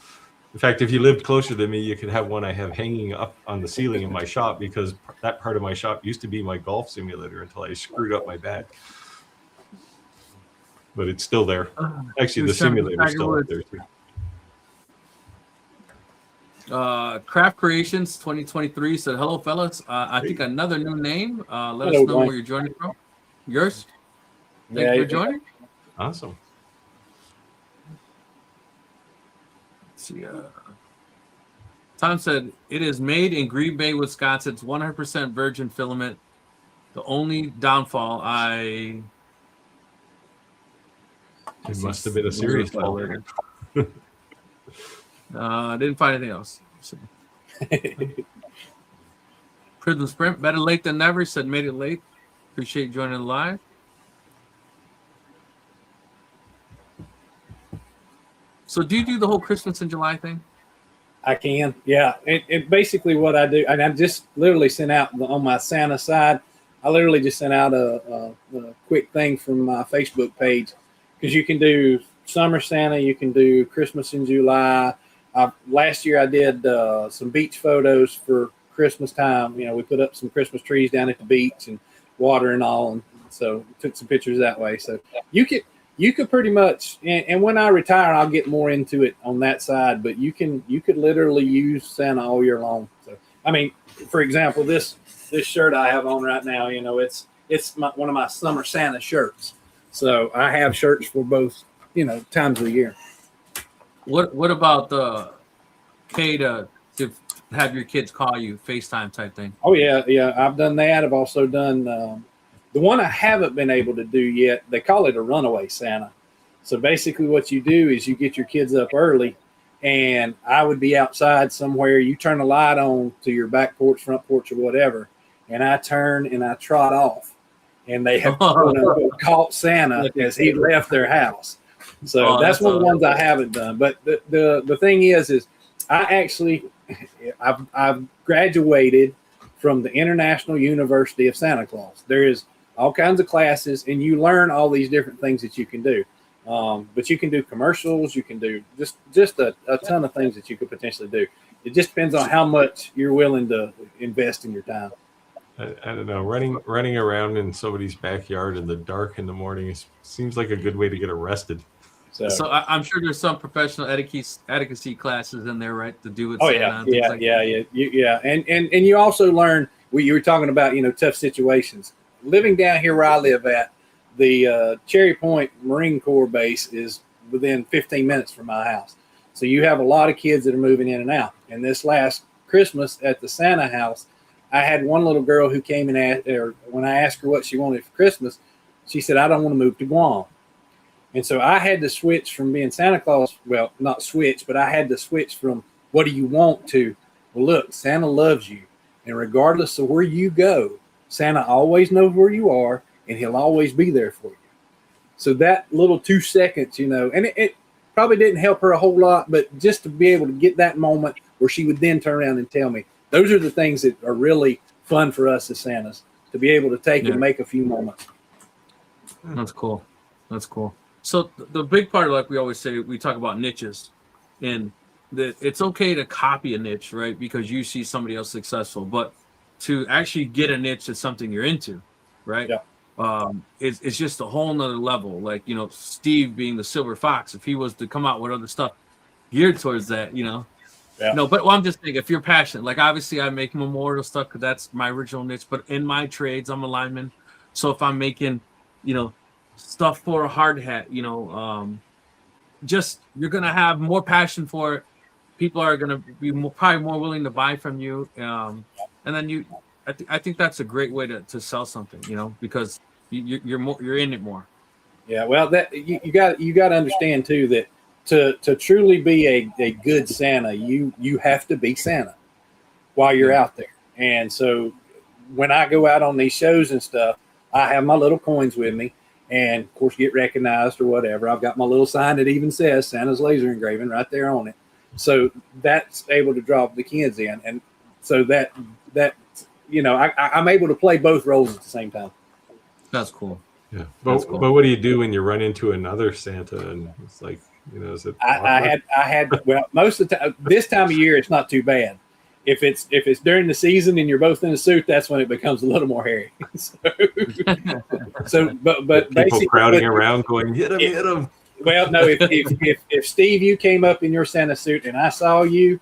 In fact, if you lived closer to me, you could have one I have hanging up on the ceiling in my shop, because that part of my shop used to be my golf simulator until I screwed up my bag. But it's still there. Actually, the simulator is still up there too. Craft Creations 2023 said, "Hello, fellas. I think another new name. Let us know where you're joining from. Yours? Thank you for joining. Awesome. Let's see. Tom said, "It is made in Green Bay, Wisconsin. It's 100% virgin filament. The only downfall It must have been a serious failure. I didn't find anything else." So. Prism Sprint, better late than never, said made it late. Appreciate you joining live. So do you do the whole Christmas in July thing? I can, yeah. It basically what I do, and I just literally sent out on my Santa side, I literally just sent out a quick thing from my Facebook page, because you can do summer Santa, you can do Christmas in July. Last year I did some beach photos for Christmas time. We put up some Christmas trees down at the beach and water and all, and so took some pictures that way. So you could pretty much, and when I retire, I'll get more into it on that side. But you could literally use Santa all year long. So I mean, for example, this shirt I have on right now, it's one of my summer Santa shirts. So I have shirts for both, times of the year. What about the K to have your kids call you, FaceTime type thing? Oh yeah, I've done that. I've also done the one I haven't been able to do yet. They call it a runaway Santa. So basically, what you do is you get your kids up early, and I would be outside somewhere. You turn the light on to your back porch, front porch, or whatever, and I turn and I trot off, and they have caught Santa as he left their house. So that's one of the ones I haven't done. But the thing is I've graduated from the International University of Santa Claus. There is all kinds of classes, and you learn all these different things that you can do. But you can do commercials. You can do just a ton of things that you could potentially do. It just depends on how much you're willing to invest in your time. I don't know. Running around in somebody's backyard in the dark in the morning seems like a good way to get arrested. So I'm sure there's some professional etiquette classes in there, right, to do with Santa. Yeah. And you also learn, you were talking about, tough situations. Living down here where I live at, the Cherry Point Marine Corps base is within 15 minutes from my house. So you have a lot of kids that are moving in and out. And this last Christmas at the Santa house, I had one little girl who came and asked, or when I asked her what she wanted for Christmas, she said, I don't want to move to Guam. And so I had to switch from being Santa Claus. Well, not switch, but I had to switch from what do you want to, well, look, Santa loves you. And regardless of where you go, Santa always knows where you are and he'll always be there for you. So that little 2 seconds, and it probably didn't help her a whole lot, but just to be able to get that moment where she would then turn around and tell me, those are the things that are really fun for us as Santas, to be able to take and make a few moments. That's cool. That's cool. So the big part, like we always say, we talk about niches, and that it's okay to copy a niche, right? Because you see somebody else successful, but to actually get a niche that's something you're into, right? Yeah. It's just a whole nother level. Like, Steve being the Silver Fox, if he was to come out with other stuff geared towards that, Yeah. No, but I'm just thinking, if you're passionate, like obviously I make memorial stuff because that's my original niche, but in my trades, I'm a lineman. So if I'm making, stuff for a hard hat, just you're going to have more passion for it. People are going to be probably more willing to buy from you. And then I think that's a great way to sell something, because you're in it more. Yeah. Well, that you got to understand too, that to truly be a good Santa, you have to be Santa while you're out there. And so when I go out on these shows and stuff, I have my little coins with me, and of course get recognized or whatever. I've got my little sign that even says Santa's laser engraving right there on it. So that's able to draw the kids in. And so that I'm able to play both roles at the same time. That's cool. Yeah. But what do you do when you run into another Santa and it's like, is it I had well, most of the time, this time of year, it's not too bad. If it's during the season and you're both in a suit, that's when it becomes a little more hairy. But people crowding around going, hit him. Well, no, if Steve, you came up in your Santa suit and I saw you,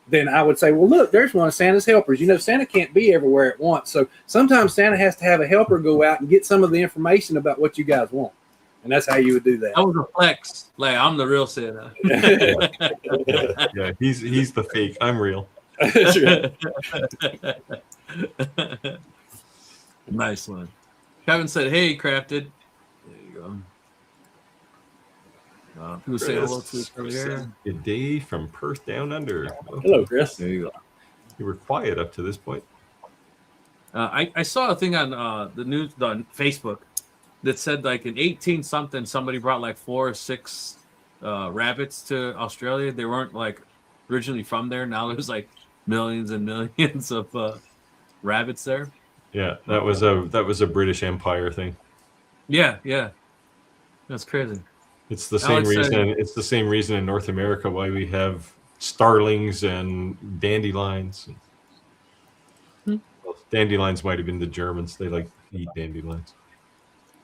then I would say, well, look, there's one of Santa's helpers. Santa can't be everywhere at once. So sometimes Santa has to have a helper go out and get some of the information about what you guys want. And that's how you would do that. That was a flex. Like, I'm the real Santa. Yeah, he's the fake. I'm real. Nice one. Kevin said, hey, Crafted. There you go. People say hello to us earlier. Good day from Perth down under. Hello, Chris. There you go. You were quiet up to this point. I saw a thing on the news on Facebook that said like in 18 something somebody brought like 4 or 6 rabbits to Australia. They weren't like originally from there. Now there's like millions and millions of rabbits there. Yeah, that was a British Empire thing. Yeah, that's crazy. It's the same reason. It's the same reason in North America why we have starlings and dandelions. Well, dandelions might have been the Germans. They like to eat dandelions.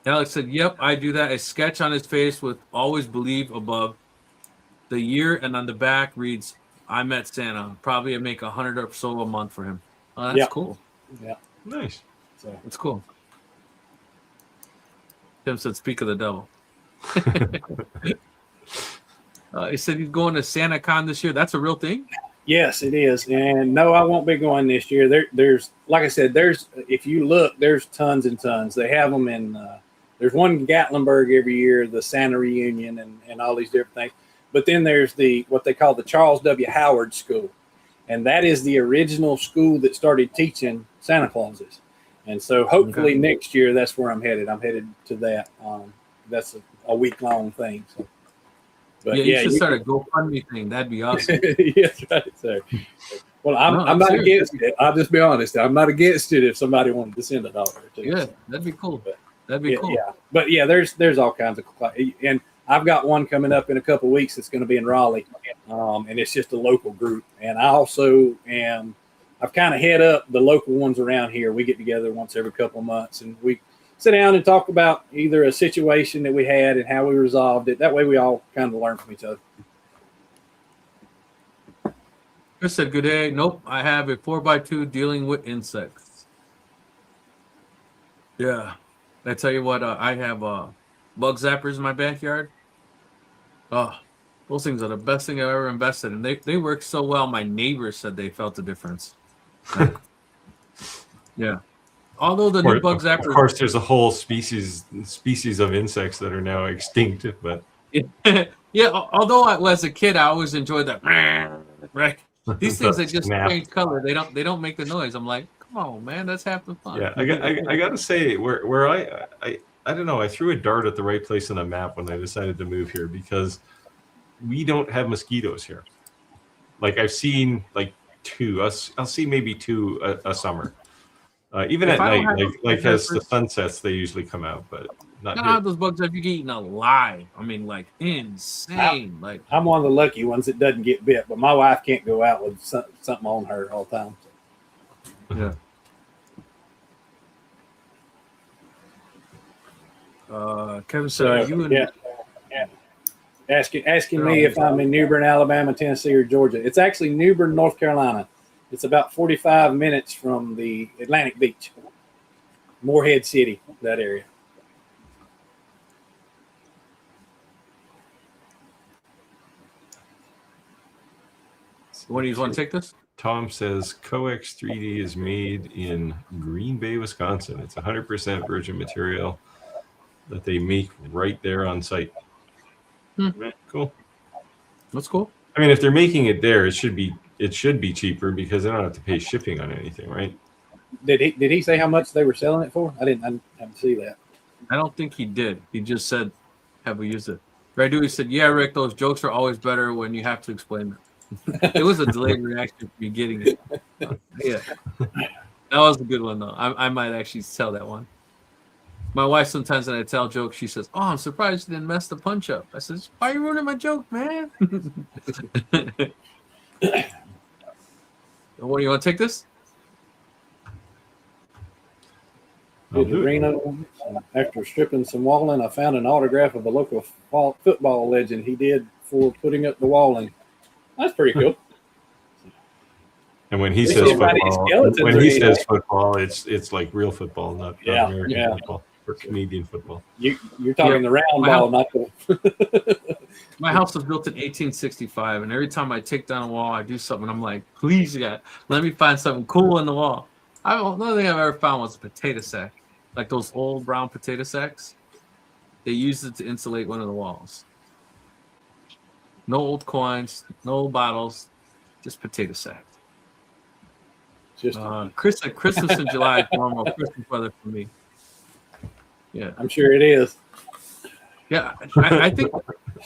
Alex said, yep, I do that. A sketch on his face with always believe above the year, and on the back reads, I met Santa. Probably I make 100 or so a month for him. Oh, that's cool. Yeah. Nice. So it's cool. Tim said, speak of the devil. He said he's going to SantaCon this year. That's a real thing? Yes, it is. And no, I won't be going this year. There's like I said, if you look, there's tons and tons. They have them in there's one in Gatlinburg every year, the Santa reunion and all these different things. But then there's what they call the Charles W. Howard School. And that is the original school that started teaching Santa Clauses. And so hopefully next year, that's where I'm headed. I'm headed to that. That's a week-long thing. So. But you should start a GoFundMe thing. That'd be awesome. Yes, right, sir. Well, I'm not against it. I'll just be honest. I'm not against it if somebody wanted to send $1 or $2. Yeah, that'd be cool. That'd be cool. Yeah, but yeah, there's all kinds of, and I've got one coming up in a couple of weeks. That's going to be in Raleigh, and it's just a local group. And I also I've kind of head up the local ones around here. We get together once every couple of months, and we sit down and talk about either a situation that we had and how we resolved it. That way we all kind of learn from each other. Chris said, good day. Nope, I have a 4x2 dealing with insects. Yeah. I tell you what, I have bug zappers in my backyard. Oh, those things are the best thing I've ever invested in. They work so well. My neighbors said they felt the difference. Like, yeah. Although the new bug Of zappers, course, there's a whole species of insects that are now extinct, but yeah. Although as a kid, I always enjoyed that. Right. These things the that just snap. change color. They don't make the noise. I'm like, come on, man, that's half the fun. Yeah, I got to say, where I don't know, I threw a dart at the right place on the map when I decided to move here because we don't have mosquitoes here. Like I've seen like two. I'll see maybe two a summer. Even If at I don't night, have like bug as the zappers, sun sets, they usually come out, but not I don't here. have those bugs that you get eaten alive. I mean, like insane. Like, I'm one of the lucky ones that doesn't get bit, but my wife can't go out with something on her all the time. yeah. Kevin said, "Are you in?" Yeah. Asking me if I'm in New Bern, Alabama, Tennessee, or Georgia. It's actually New Bern, North Carolina. It's about 45 minutes from the Atlantic Beach, Morehead City, that area. What do you want to take this? Tom says Coex 3D is made in Green Bay, Wisconsin. It's 100% virgin material that they make right there on site. Cool. That's cool. I mean, if they're making it there, it should be cheaper because they don't have to pay shipping on anything, right? Did he say how much they were selling it for? I didn't see that. I don't think he did. He just said, "Have we used it?" Right? He said, "Yeah, Rick. Those jokes are always better when you have to explain them." It was a delayed reaction for you getting it. Yeah, that was a good one though. I might actually tell that one. My wife sometimes when I tell jokes, she says, "Oh, I'm surprised you didn't mess the punch up." I says, "Why are you ruining my joke, man?" What do you want to take this? After stripping some walling, I found an autograph of a local football legend he did for putting up the walling. That's pretty cool. And when he says football, it's like real football, not American football or Canadian football. You're talking the round ball, not the. My house was built in 1865, and every time I take down a wall, I do something. I'm like, please, God, let me find something cool in the wall. Another thing I've ever found was a potato sack, like those old brown potato sacks. They used it to insulate one of the walls. No old coins, no old bottles, just potato sacks. Christmas in July is normal Christmas weather for me. Yeah, I'm sure it is. Yeah, I think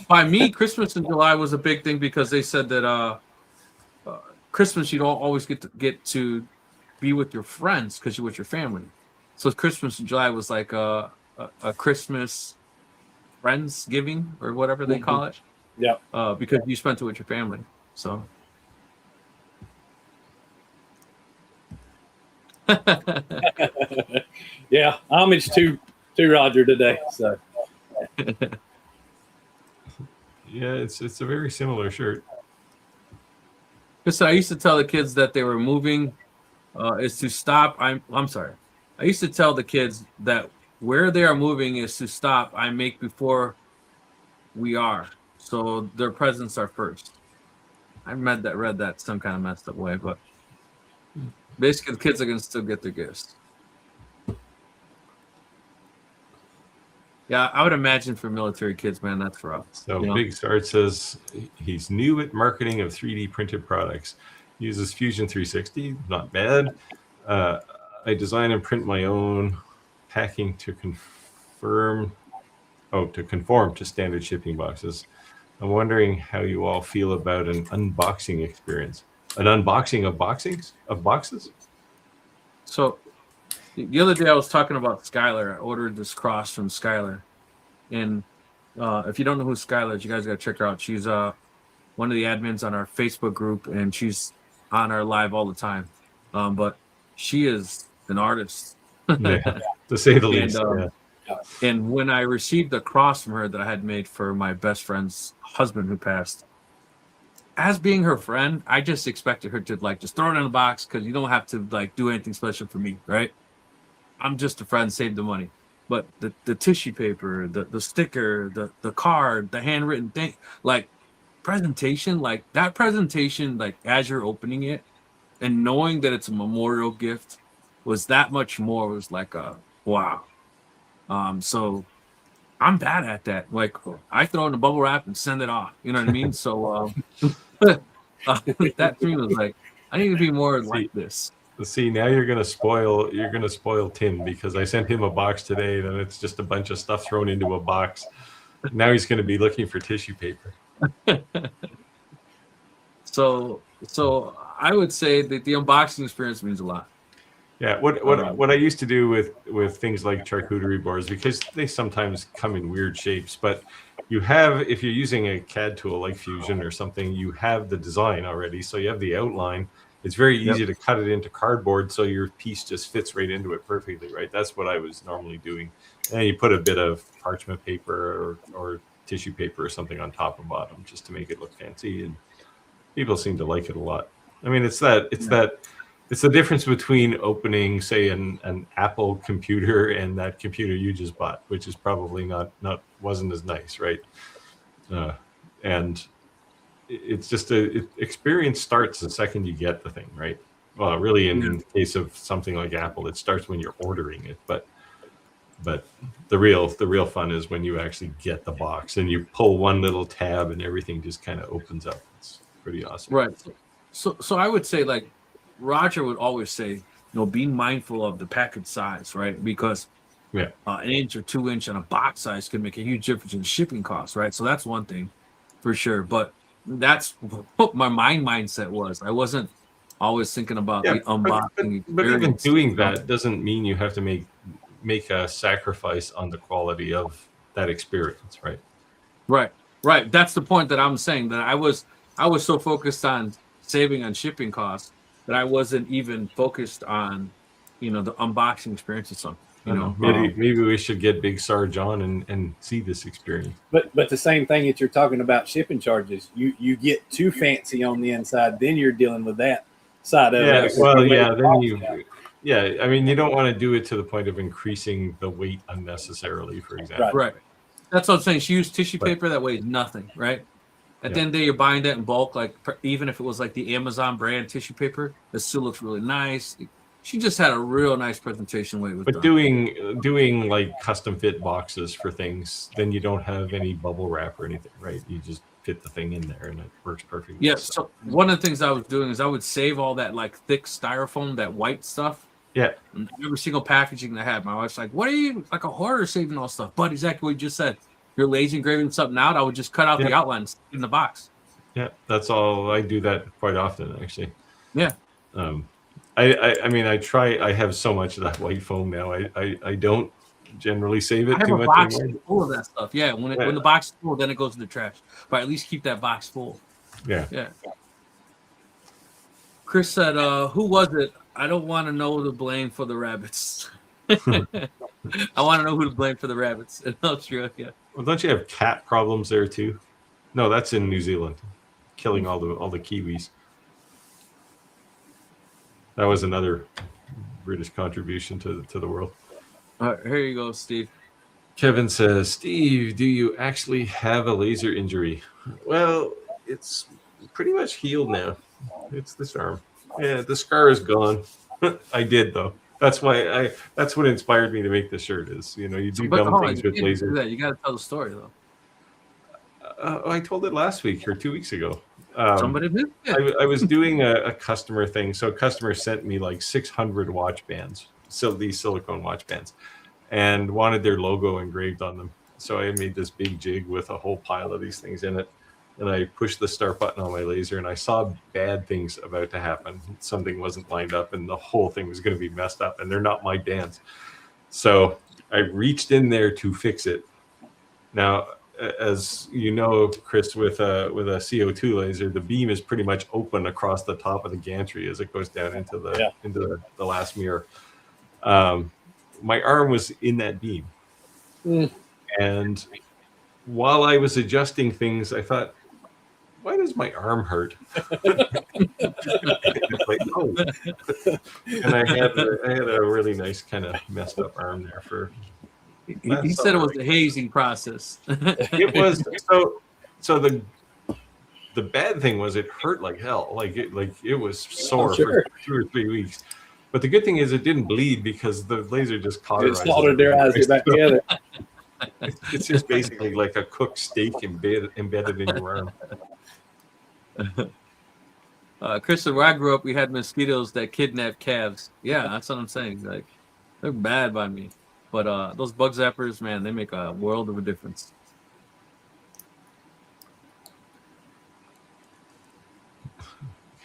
by me, Christmas in July was a big thing because they said that Christmas you don't always get to be with your friends because you're with your family. So Christmas in July was like a Christmas Friendsgiving or whatever they call it. Yeah. Because you spent it with your family. So. Yeah, homage to Roger today. So. Yeah, it's a very similar shirt. Listen, I used to tell the kids that they were moving is to stop. I'm sorry. I used to tell the kids that where they are moving is to stop. I make before we are. So their presents are first. I read that some kind of messed up way, but basically the kids are gonna still get their gifts. Yeah, I would imagine for military kids, man, that's rough. So Big Start says he's new at marketing of 3D printed products. Uses Fusion 360, not bad. I design and print my own packing to conform to standard shipping boxes. I'm wondering how you all feel about an unboxing experience. An unboxing of boxes? So the other day I was talking about Skylar. I ordered this cross from Skylar. And if you don't know who Skylar is, you guys got to check her out. She's one of the admins on our Facebook group, and she's on our live all the time. But she is an artist. Yeah, to say the least. And when I received a cross from her that I had made for my best friend's husband who passed, as being her friend, I just expected her to just throw it in a box because you don't have to do anything special for me, right? I'm just a friend, save the money. But the tissue paper, the sticker, the card, the handwritten thing, like presentation, like that presentation, like as you're opening it and knowing that it's a memorial gift was that much more. It was like a wow. So I'm bad at that. Like I throw in the bubble wrap and send it off. You know what I mean? So that to me was like, I need to be more like this. See, now you're gonna spoil Tim, because I sent him a box today, and it's just a bunch of stuff thrown into a box. Now he's gonna be looking for tissue paper. So I would say that the unboxing experience means a lot. Yeah, what I used to do with things like charcuterie boards, because they sometimes come in weird shapes, but you have, if you're using a CAD tool like Fusion or something, you have the design already, so you have the outline. It's very easy to cut it into cardboard, so your piece just fits right into it perfectly, right? That's what I was normally doing. And you put a bit of parchment paper or tissue paper or something on top and bottom just to make it look fancy, and people seem to like it a lot. I mean, it's the difference between opening, say, an Apple computer and that computer you just bought, which is probably wasn't as nice, right? And it's just experience starts the second you get the thing, right? Well, really, in the case of something like Apple, it starts when you're ordering it, but the real fun is when you actually get the box and you pull one little tab and everything just kind of opens up. It's pretty awesome, right? So I would say, like Roger would always say, being mindful of the package size, right? Because an inch or 2 inch on a box size can make a huge difference in shipping costs, right? So that's one thing for sure. But that's what my mindset was. I wasn't always thinking about the unboxing. But even doing that doesn't mean you have to make a sacrifice on the quality of that experience, right? Right. That's the point that I'm saying, that I was so focused on saving on shipping costs that I wasn't even focused on, the unboxing experience of something. Maybe we should get Big Sarge on and see this experience. But the same thing that you're talking about, shipping charges. You get too fancy on the inside, then you're dealing with that side of it. I mean, you don't want to do it to the point of increasing the weight unnecessarily, for example. Right. That's what I'm saying. She used tissue paper that weighs nothing, right? At the end of the day, you're buying that in bulk. Like, even if it was like the Amazon brand tissue paper, it still looks really nice. She just had a real nice presentation way with. But doing like custom fit boxes for things, then you don't have any bubble wrap or anything, right? You just fit the thing in there and it works perfectly. Yeah. So one of the things I was doing is I would save all that like thick styrofoam, that white stuff. Yeah. And every single packaging I had, my wife's like, "What are you, like a hoarder, saving all stuff?" But exactly what you just said. You're lazy engraving something out, I would just cut out the outlines in the box. Yeah, that's all. I do that quite often, actually. Yeah. I mean, I try. I have so much of that white foam now. I don't generally save it too much. I have a box full of that stuff. Yeah, when the box is full, then it goes in the trash. But at least keep that box full. Yeah. Chris said, "Who was it? I don't want to know the blame for the rabbits. I want to know who to blame for the rabbits in Australia." Well, don't you have cat problems there too? No, that's in New Zealand, killing all the kiwis. That was another British contribution to the world. All right, here you go, Steve. Kevin says, "Steve, do you actually have a laser injury?" Well, it's pretty much healed now. It's this arm. Yeah, the scar is gone. I did though. That's why that's what inspired me to make this shirt. Is you do dumb things with laser. You got to tell the story though. I told it last week or 2 weeks ago. Somebody did. I was doing a customer thing. So a customer sent me like 600 watch bands, so these silicone watch bands, and wanted their logo engraved on them. So I made this big jig with a whole pile of these things in it. And I pushed the start button on my laser, and I saw bad things about to happen. Something wasn't lined up, and the whole thing was going to be messed up, and they're not my bands. So I reached in there to fix it. Now, as you know, Chris, with a CO2 laser, the beam is pretty much open across the top of the gantry as it goes down into the last mirror. My arm was in that beam, and while I was adjusting things, I thought, why does my arm hurt? It's like, oh. And I had a really nice kind of messed up arm there for. He said it was the hazing process. It was so the bad thing was it hurt like hell. Like it was sore for 2 or 3 weeks. But the good thing is it didn't bleed because the laser just cauterized. It solderized it back together. It's just basically like a cooked steak embedded in your arm. Chris said, where I grew up, we had mosquitoes that kidnap calves. Yeah, that's what I'm saying. Like, they're bad by me. But those bug zappers, man, they make a world of a difference.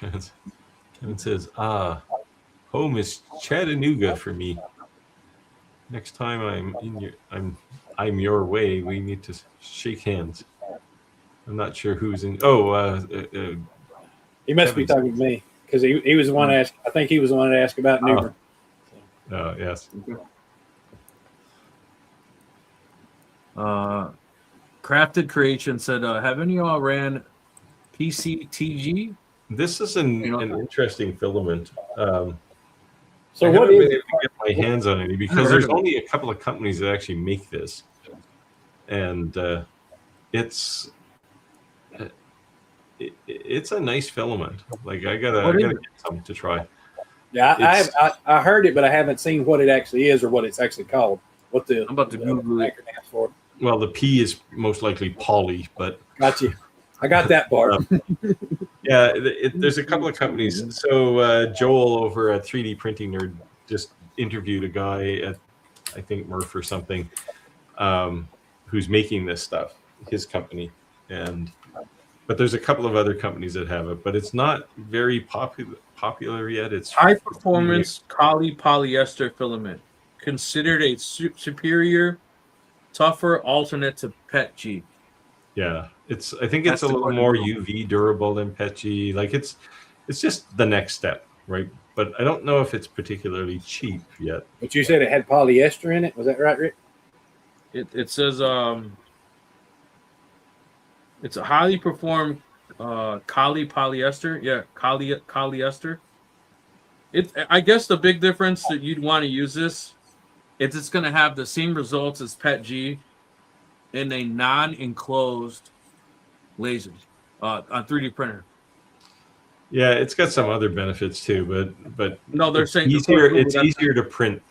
Kevin says, home is Chattanooga for me. Next time I'm your way, we need to shake hands. I'm not sure who's in. He must be talking to me because he was the one to ask. I think he was the one to ask about Newbern. Oh, yes. Crafted Creation said, have any of y'all ran PCTG? This is an interesting filament. So I what haven't is been able to get my hands on any because there's only a couple of companies that actually make this, and it's a nice filament. Like I gotta get some to try. Yeah, I heard it, but I haven't seen what it actually is or what it's actually called. What the I'm about to Google it for? Well, the P is most likely poly, but got you. I got that part. Yeah, there's a couple of companies. So Joel over at 3D Printing Nerd just interviewed a guy at, I think, Murph or something, who's making this stuff, his company. But there's a couple of other companies that have it, but it's not very popular yet. It's high performance Kali polyester filament, considered a superior, tougher alternate to PETG. Yeah, I think it's a little more UV durable than PETG. Like it's just the next step, right? But I don't know if it's particularly cheap yet. But you said it had polyester in it. Was that right, Rick? It says it's a highly performed Kali polyester. Yeah, Kaliester. I guess the big difference that you'd want to use this is it's going to have the same results as PETG in a non-enclosed laser on 3D printer. Yeah, it's got some other benefits too, but no, they're saying it's easier to print.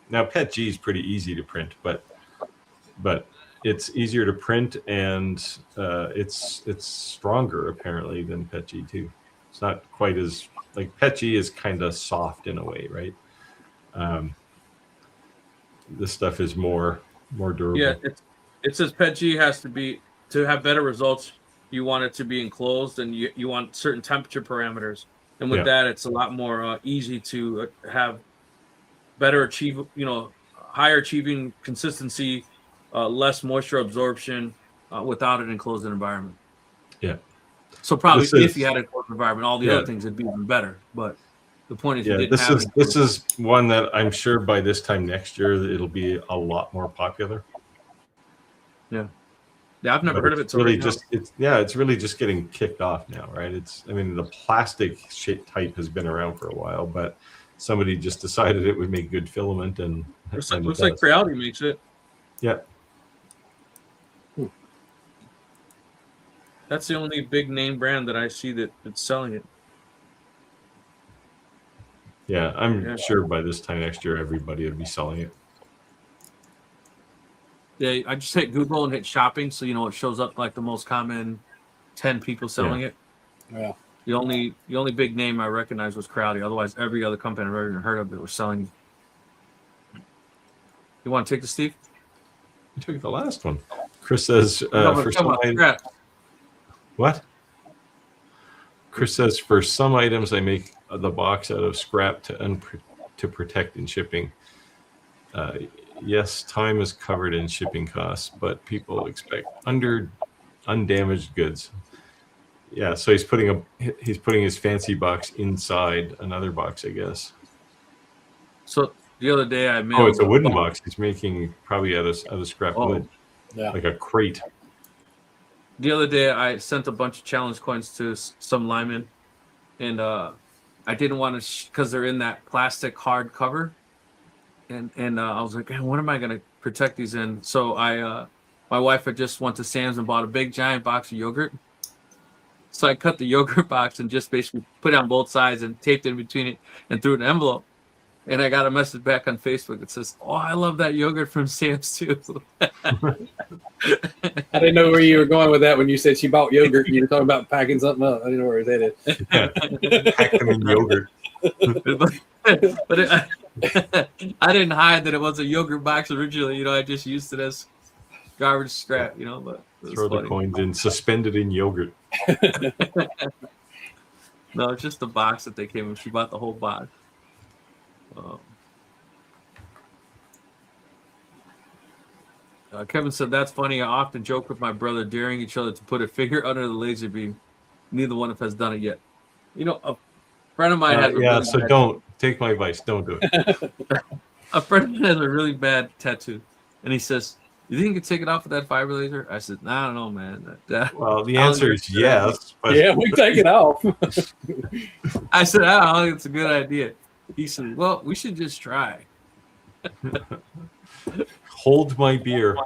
Now PETG is pretty easy to print, but it's easier to print and it's stronger apparently than PETG too. It's not quite as like PETG is kind of soft in a way, right? This stuff is more durable. Yeah, it says PETG has to have better results. You want it to be enclosed, and you want certain temperature parameters. And with that, it's a lot more easy to have better higher achieving consistency, less moisture absorption without an enclosed environment. Yeah. So probably if you had an enclosed environment, all the other things would be even better. But the point is, this is one that I'm sure by this time next year it'll be a lot more popular. Yeah. Yeah, I've never heard of it. It's really just getting kicked off now, right? The plastic shape type has been around for a while, but somebody just decided it would make good filament, and looks like Creality makes it. Yeah. That's the only big name brand that I see that's selling it. Yeah, I'm sure by this time next year everybody will be selling it. Yeah, I just hit Google and hit shopping, so it shows up like the most common 10 people selling it. Yeah. The only big name I recognized was Creality. Otherwise, every other company I've ever heard of it was selling. You want to take the Steve? You took the last one. Chris says for some items. What? Chris says for some items I make the box out of scrap to protect in shipping. Yes, time is covered in shipping costs, but people expect undamaged goods. Yeah, so he's putting his fancy box inside another box, I guess. So the other day I made. Oh, it's a wooden box. He's making probably out of scrap wood, yeah, like a crate. the other day I sent a bunch of challenge coins to some linemen, and I didn't want to because they're in that plastic hard cover, and I was like, man, what am I gonna protect these in? So my wife had just went to Sam's and bought a big giant box of yogurt. So I cut the yogurt box and just basically put it on both sides and taped it in between it and threw it in an envelope. And I got a message back on Facebook that says, "Oh, I love that yogurt from Sam's too." I didn't know where you were going with that when you said she bought yogurt and you were talking about packing something up. I didn't know where that is. Yeah. Pack them in yogurt. But I didn't hide that it was a yogurt box originally. You know, I just used it as garbage scrap. You know, but throw the coins in, suspended in yogurt. No, it's just the box that they came in. She bought the whole box. Kevin said, that's funny. I often joke with my brother, daring each other to put a finger under the laser beam. Neither one of us has done it yet. You know, a friend of mine has don't take my advice. Don't do it. A friend of mine has a really bad tattoo, and he says, "You think you could take it off with that fiber laser?" I said, "I don't know, man." Well, the answer is yes. But... Yeah, we take it off. I said, "I don't think it's a good idea." He said, "Well, we should just try." Hold my beer.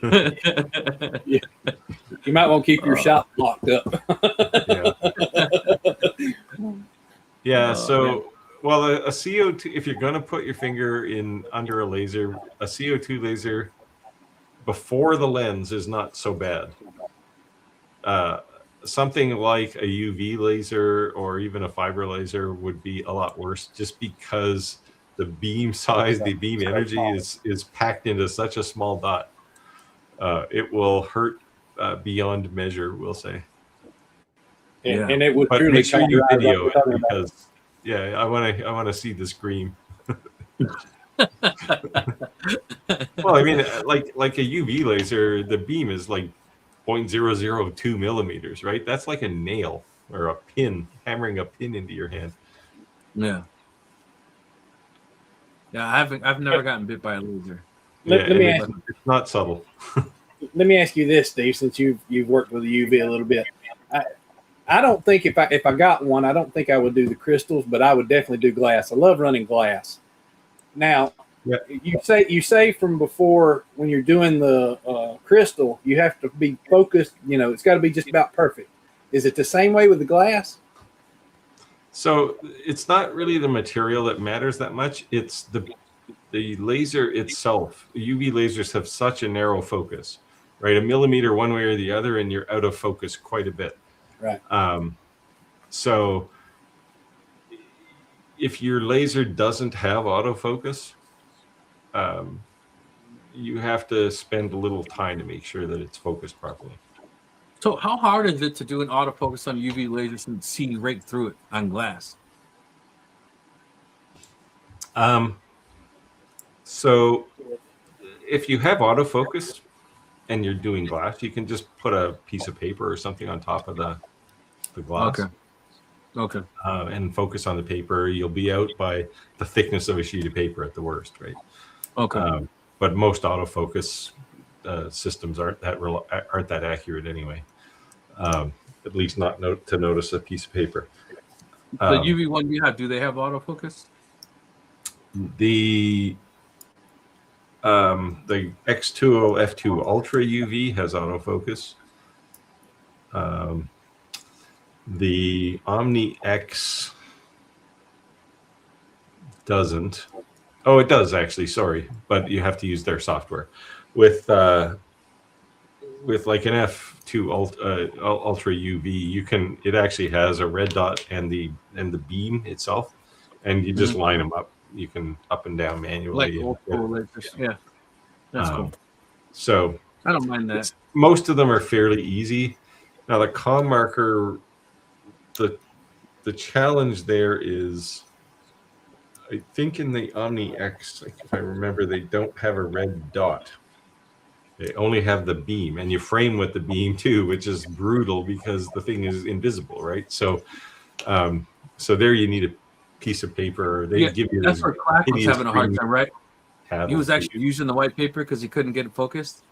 Yeah. You might want to keep your shop locked up. Yeah. So, well, a CO2, if you're going to put your finger in under a laser, a CO2 laser before the lens is not so bad. Something like a UV laser or even a fiber laser would be a lot worse, just because the beam size, the beam energy is packed into such a small dot. It will hurt beyond measure, we'll say. And it would but truly make sure you video it about. because I want to see the scream. Well, I mean, like a UV laser, the beam is like 0.002 millimeters, right? That's like a nail or a pin, hammering a pin into your hand. Yeah. Yeah, I've never gotten bit by a laser. Let me ask you, it's not subtle. Let me ask you this, Steve, since you've worked with the UV a little bit. I don't think if I got one, I don't think I would do the crystals, but I would definitely do glass. I love running glass. Now, you say from before when you're doing the crystal, you have to be focused. You know, it's got to be just about perfect. Is it the same way with the glass? So it's not really the material that matters that much. It's the laser itself. UV lasers have such a narrow focus, right? A millimeter one way or the other, and you're out of focus quite a bit. Right. So if your laser doesn't have autofocus, you have to spend a little time to make sure that it's focused properly. So how hard is it to do an autofocus on UV lasers and see right through it on glass? So if you have autofocus and you're doing glass, you can just put a piece of paper or something on top of the glass. Okay. And focus on the paper. You'll be out by the thickness of a sheet of paper at the worst, right? Okay. But most autofocus systems aren't that accurate anyway. At least not to notice a piece of paper. The UV one you have, do they have autofocus? The X2O F2 Ultra UV has autofocus. The Omni X doesn't. Oh, it does actually. Sorry, but you have to use their software. With like an F2 Ultra UV, it actually has a red dot and the beam itself, and you just line them up. You can up and down manually. Like old school lasers. Yeah, that's cool. So I don't mind that. Most of them are fairly easy. Now the con marker, the challenge there is, I think in the Omni X, if I remember, they don't have a red dot. They only have the beam, and you frame with the beam too, which is brutal because the thing is invisible, right? So, so there you need a piece of paper. They give you. That's where Clack was having a hard time, right? Paddle. He was actually using the white paper because he couldn't get it focused.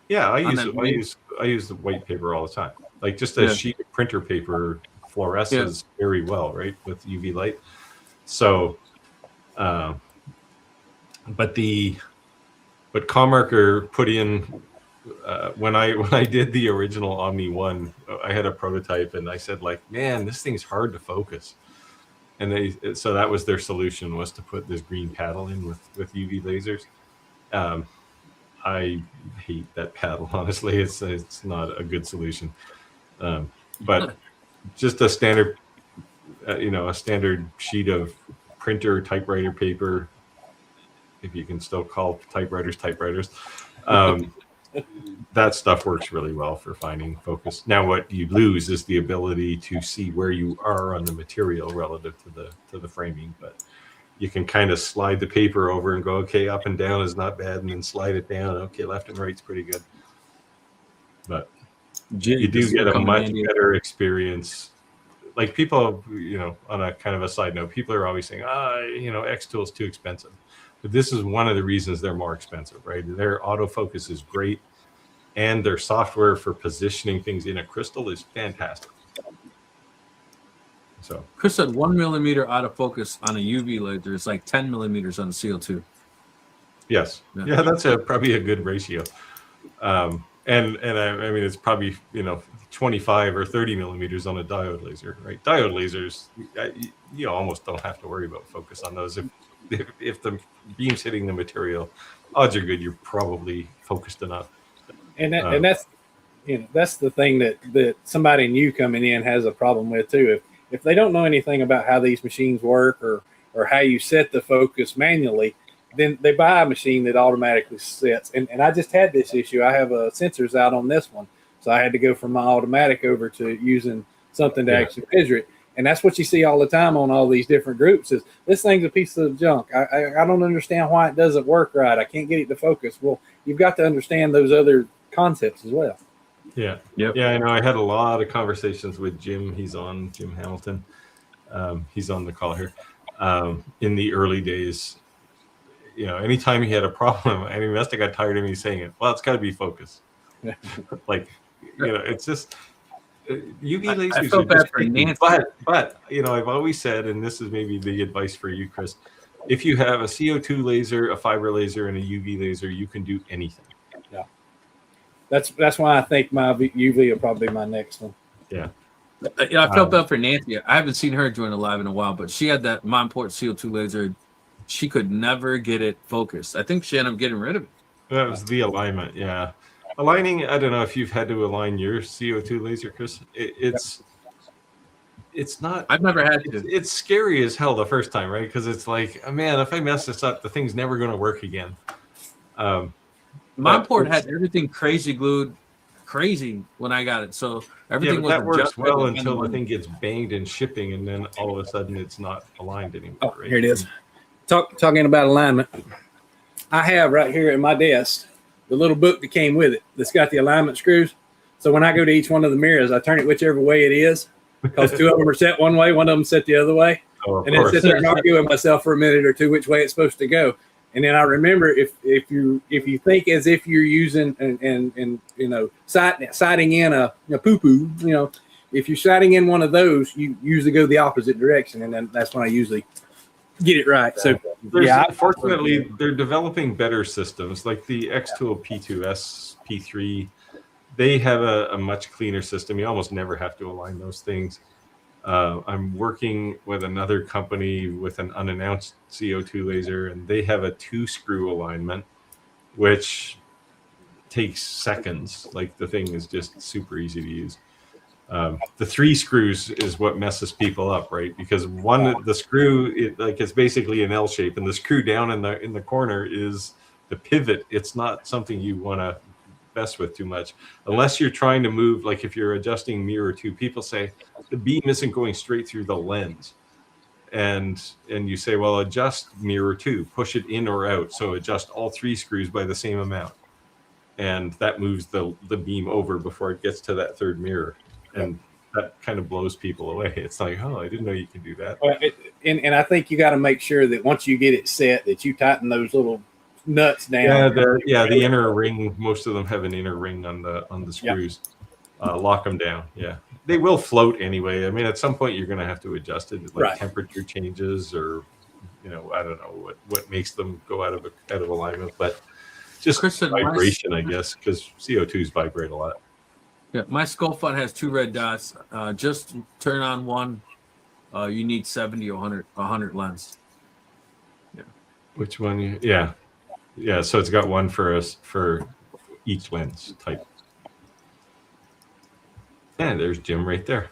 Yeah, I on use that blade? I use the white paper all the time. Like just a Yeah. sheet of printer paper fluoresces very well, right, with UV light. So, uh, but Commarker put in when I did the original Omni 1, I had a prototype and I said like, man, this thing's hard to focus. And so that was their solution, was to put this green paddle in with UV lasers. I hate that paddle, honestly. It's not a good solution. But just a standard, a standard sheet of printer typewriter paper, if you can still call typewriters. That stuff works really well for finding focus. Now, what you lose is the ability to see where you are on the material relative to the framing. But you can kind of slide the paper over and go, okay, up and down is not bad, and then slide it down. Okay, left and right's pretty good. But you do get a much better experience. Like people, on a kind of a side note, people are always saying, X-Tool is too expensive. But this is one of the reasons they're more expensive, right? Their autofocus is great, and their software for positioning things in a crystal is fantastic. So Chris said 1 millimeter autofocus on a UV laser is like 10 millimeters on a CO2. Yes. Yeah, that's probably a good ratio. And I mean, it's probably, 25 or 30 millimeters on a diode laser, right? Diode lasers, you almost don't have to worry about focus on those. If the beam's hitting the material, odds are good you're probably focused enough. And that's that's the thing that somebody new coming in has a problem with too. If they don't know anything about how these machines work or how you set the focus manually, then they buy a machine that automatically sets. And I just had this issue. I have sensors out on this one, so I had to go from my automatic over to using something to actually measure it. And that's what you see all the time on all these different groups is this thing's a piece of junk. I don't understand why it doesn't work right. I can't get it to focus. Well, you've got to understand those other concepts as well. Yeah. Yep. Yeah, I know. I had a lot of conversations with Jim. He's on, Jim Hamilton. He's on the call here. In the early days, anytime he had a problem, and he must have got tired of me saying it, well, it's got to be focus. Like, it's just UV lasers. I feel bad for Nancy. But I've always said, and this is maybe the advice for you, Chris, if you have a CO2 laser, a fiber laser, and a UV laser, you can do anything. Yeah. That's why I think my UV will probably be my next one. Yeah. I felt bad for Nancy. I haven't seen her join the live in a while, but she had that Monport CO2 laser. She could never get it focused. I think she ended up getting rid of it. That was the alignment, yeah. Aligning, I don't know if you've had to align your CO2 laser, Chris. It's not. I've never had to. It's scary as hell the first time, right? Because it's like, man, if I mess this up, the thing's never going to work again. Monport had everything crazy glued, crazy when I got it. So everything was that works well until the thing gets banged in shipping, and then all of a sudden it's not aligned anymore. Oh, right? Here it is. Talking about alignment, I have right here at my desk the little book that came with it that's got the alignment screws. So when I go to each one of the mirrors, I turn it whichever way it is, because two of them are set one way, one of them set the other way, and then sit there and argue with myself for a minute or two which way it's supposed to go. And then I remember if you think as if you're using and sighting in a poo-poo, if you're sighting in one of those, you usually go the opposite direction, and then that's when I usually get it right. So fortunately, they're developing better systems like the X-Tool P2S, P3. They have a much cleaner system. You almost never have to align those things. I'm working with another company with an unannounced CO2 laser, and they have a 2-screw alignment, which takes seconds. Like the thing is just super easy to use. The 3 screws is what messes people up, right? Because the screw, it's basically an L shape, and the screw down in the corner is the pivot. It's not something you want to mess with too much, unless you're trying to move. Like if you're adjusting mirror 2, people say the beam isn't going straight through the lens, and you say, well, adjust mirror 2, push it in or out, so adjust all 3 screws by the same amount, and that moves the beam over before it gets to that third mirror. And that kind of blows people away. It's like, oh, I didn't know you could do that. And I think you got to make sure that once you get it set, that you tighten those little nuts down. The inner ring. Most of them have an inner ring on the screws. Lock them down. Yeah, they will float anyway. I mean, at some point you're going to have to adjust it, like temperature changes, or I don't know what makes them go out of alignment, but just vibration, I guess, because CO2s vibrate a lot. Yeah, my skull front has 2 red dots. Just turn on one. You need 70 or 100 lens. Yeah. Which one? Yeah. So it's got one for each lens type. And there's Jim right there.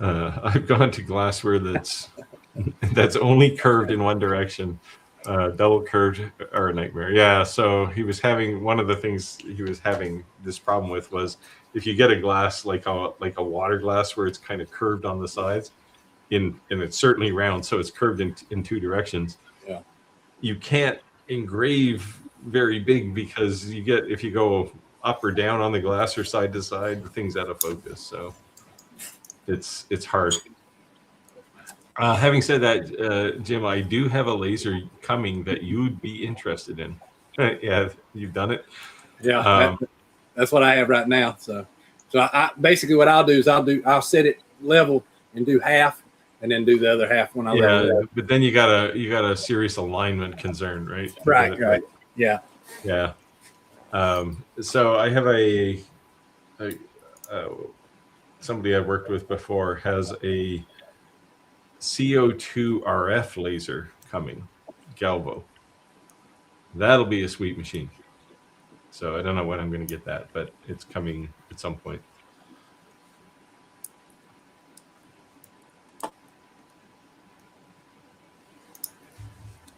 I've gone to glassware that's only curved in one direction. Double curved are a nightmare. Yeah. So he was having one of the things he was having this problem with was if you get a glass like a water glass where it's kind of curved on the sides, and it's certainly round, so it's curved in 2 directions. Yeah. You can't engrave very big because if you go up or down on the glass or side to side, the thing's out of focus. So it's hard. Having said that, Jim, I do have a laser coming that you'd be interested in. Yeah, you've done it. Yeah, that's what I have right now. So I basically what I'll do is I'll set it level and do half, and then do the other half when I level it. But then you got a serious alignment concern, right? Right. Yeah. So I have a somebody I've worked with before has a CO2 RF laser coming, Galvo. That'll be a sweet machine. So I don't know when I'm going to get that, but it's coming at some point.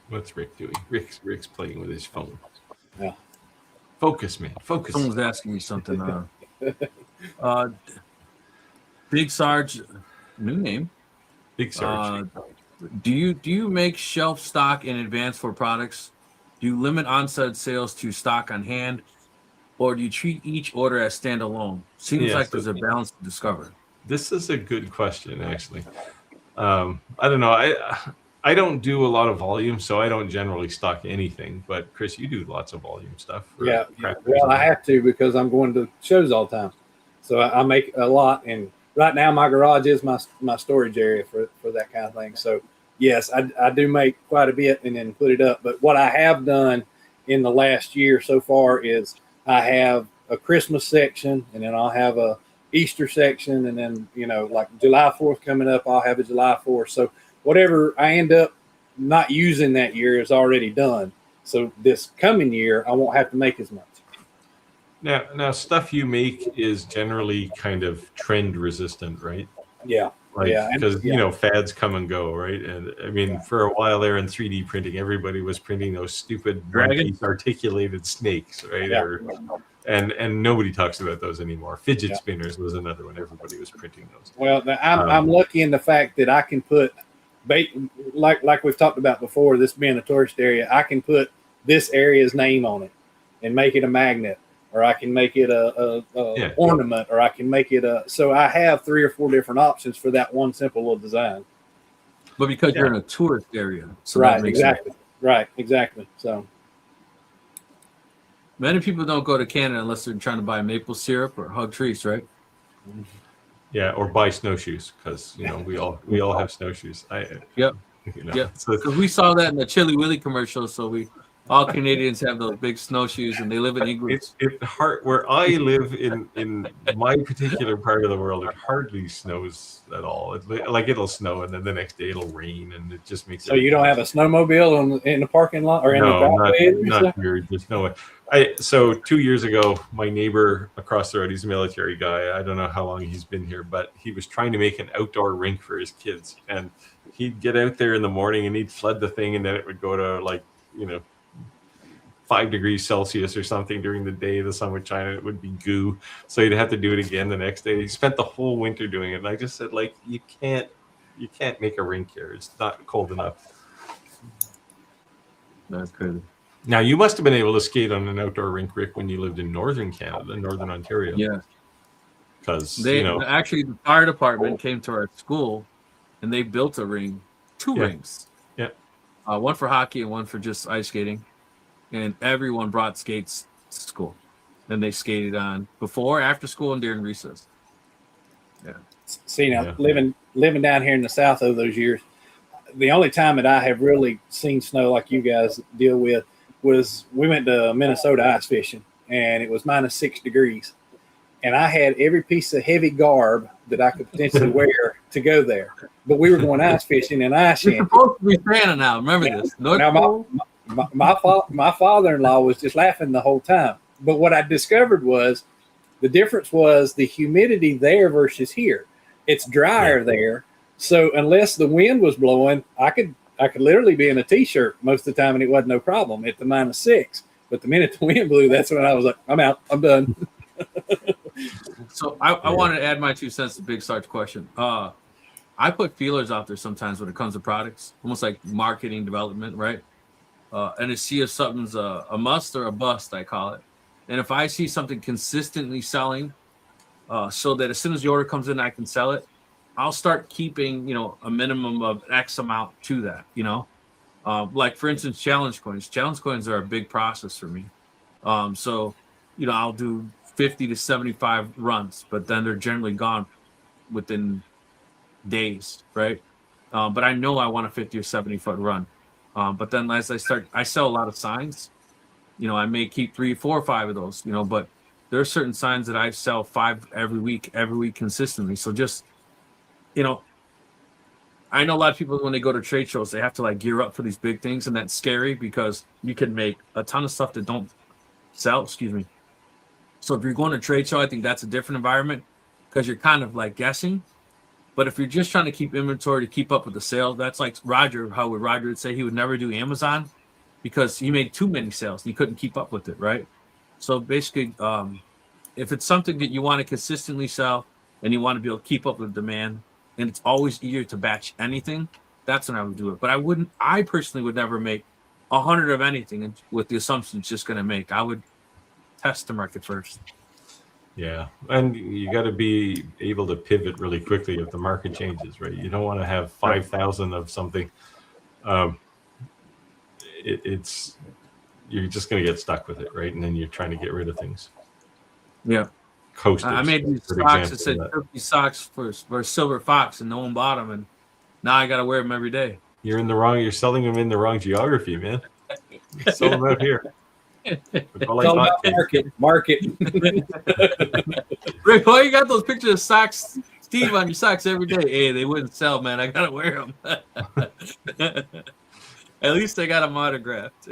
What's Rick doing? Rick's playing with his phone. Yeah. Focus, man. Focus. Someone's asking me something. Big Sarge, new name. Big Sarge. Do you make shelf stock in advance for products? Do you limit onset sales to stock on hand, or do you treat each order as standalone? Seems like there's a balance to discover. This is a good question, actually. I don't know. I don't do a lot of volume, so I don't generally stock anything. But Chris, you do lots of volume stuff. Yeah. Well, I have to because I'm going to shows all the time, so I make a lot. And right now, my garage is my storage area for that kind of thing. So yes, I do make quite a bit and then put it up. But what I have done in the last year so far is I have a Christmas section, and then I'll have a Easter section, and then like July 4th coming up, I'll have a July 4th. So whatever I end up not using that year is already done. So this coming year, I won't have to make as much. Now stuff you make is generally kind of trend resistant, right? Yeah. Because fads come and go, right? And I mean, for a while there in 3D printing, everybody was printing those stupid one-piece articulated snakes, right? Yeah. And nobody talks about those anymore. Fidget spinners was another one. Everybody was printing those. Well, I'm lucky in the fact that I can put, like we've talked about before, this being a tourist area, I can put this area's name on it and make it a magnet, or I can make it a ornament, or I can make it so I have 3 or 4 different options for that one simple little design. But because you're in a tourist area. So right, exactly. Sense. Right, exactly. So many people don't go to Canada unless they're trying to buy maple syrup or hug trees, right? Yeah, or buy snowshoes, because we all have snowshoes. Yep. So because we saw that in the Chili Willy commercial, so all Canadians have those big snowshoes, and they live in igloos. Where I live in my particular part of the world, it hardly snows at all. It'll snow, and then the next day it'll rain, and it just makes. So you don't have a snowmobile in the parking lot or in the driveway? Not here. There's no way. So 2 years ago, my neighbor across the road, he's a military guy. I don't know how long he's been here, but he was trying to make an outdoor rink for his kids, and he'd get out there in the morning and he'd flood the thing, and then it would go to 5 degrees Celsius or something during the day. The sun would shine and it would be goo. So you'd have to do it again the next day. He spent the whole winter doing it. And I just said, you can't make a rink here. It's not cold enough. That's good. Now you must have been able to skate on an outdoor rink, Rick, when you lived in northern Canada, northern Ontario. Yeah. Because actually the fire department came to our school and they built a ring, 2 rings. Yeah. One for hockey and one for just ice skating. and everyone brought skates to school, and they skated on before, after school, and during recess. Yeah. See, now living down here in the South over those years, the only time that I have really seen snow like you guys deal with was we went to Minnesota ice fishing, and it was -6 degrees, and I had every piece of heavy garb that I could potentially wear to go there. But we were going ice fishing in ice You're shanty. supposed to be Santa now. Remember this. Now my father-in-law was just laughing the whole time. But what I discovered was the difference was the humidity there versus here. It's drier there, so unless the wind was blowing, I could literally be in a t-shirt most of the time, and it wasn't no problem at the -6. But the minute the wind blew, that's when I was like, I'm out. I'm done. So I wanted to add my 2 cents to Big Sarge's question. I put feelers out there sometimes when it comes to products, almost like marketing development, right? And to see if something's a must or a bust, I call it. And if I see something consistently selling, so that as soon as the order comes in, I can sell it, I'll start keeping, a minimum of X amount to that, like for instance, challenge coins. Challenge coins are a big process for me. So, I'll do 50 to 75 runs, but then they're generally gone within days, right? But I know I want a 50 or 70-foot run. But then as I sell a lot of signs. I may keep 3, 4, 5 of those, but there are certain signs that I sell 5 every week consistently. So just, I know a lot of people when they go to trade shows, they have to like gear up for these big things, and that's scary because you can make a ton of stuff that don't sell. Excuse me. So if you're going to trade show, I think that's a different environment because you're kind of like guessing. But if you're just trying to keep inventory to keep up with the sales, that's like Roger would say he would never do Amazon because he made too many sales. He couldn't keep up with it, right? So basically, if it's something that you want to consistently sell and you want to be able to keep up with demand, and it's always easier to batch anything, that's when I would do it. But I personally would never make 100 of anything with the assumption it's just going to make. I would test the market first. Yeah, and you got to be able to pivot really quickly if the market changes, right? You don't want to have 5,000 of something. You're just going to get stuck with it, right? And then you're trying to get rid of things. Yeah. Coasters. I made these socks that said turkey socks for Silver Fox, and no one bought them, and now I got to wear them every day. You're selling them in the wrong geography, man. Sell them out here. It's all about market. Rick, why you got those pictures of socks, Steve, on your socks every day? Hey, they wouldn't sell, man. I gotta wear them. At least I got them autographed.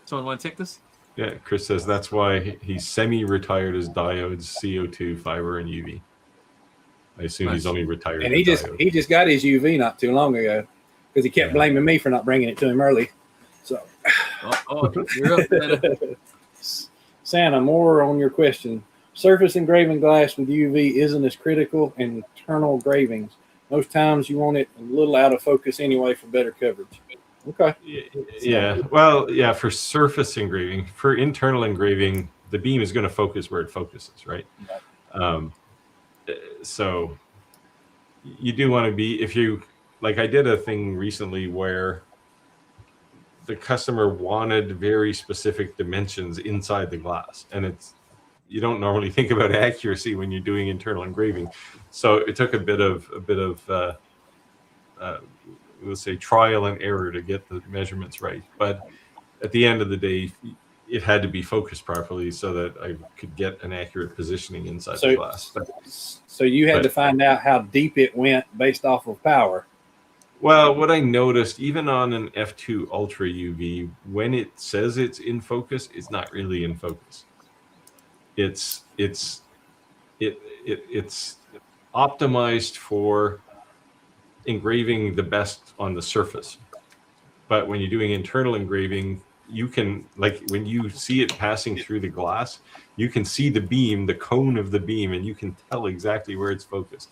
Someone want to take this? Yeah, Chris says that's why he's semi-retired as diodes, CO2, fiber, and UV. I assume he's only retired. And he just got his UV not too long ago because he kept blaming me for not bringing it to him early. So, you're up, Santa, more on your question. Surface engraving glass with UV isn't as critical in internal engravings. Most times you want it a little out of focus anyway for better coverage. Okay. Yeah. Well, yeah, for surface engraving. For internal engraving, the beam is going to focus where it focuses, right? So you do want to be, if you, like I did a thing recently where the customer wanted very specific dimensions inside the glass. And you don't normally think about accuracy when you're doing internal engraving. So it took a bit of let's say trial and error to get the measurements right. But at the end of the day, it had to be focused properly so that I could get an accurate positioning inside the glass. So you had to find out how deep it went based off of power. Well, what I noticed, even on an F2 Ultra UV, when it says it's in focus, it's not really in focus. It's optimized for engraving the best on the surface. But when you're doing internal engraving, you can, like when you see it passing through the glass, you can see the beam, the cone of the beam, and you can tell exactly where it's focused.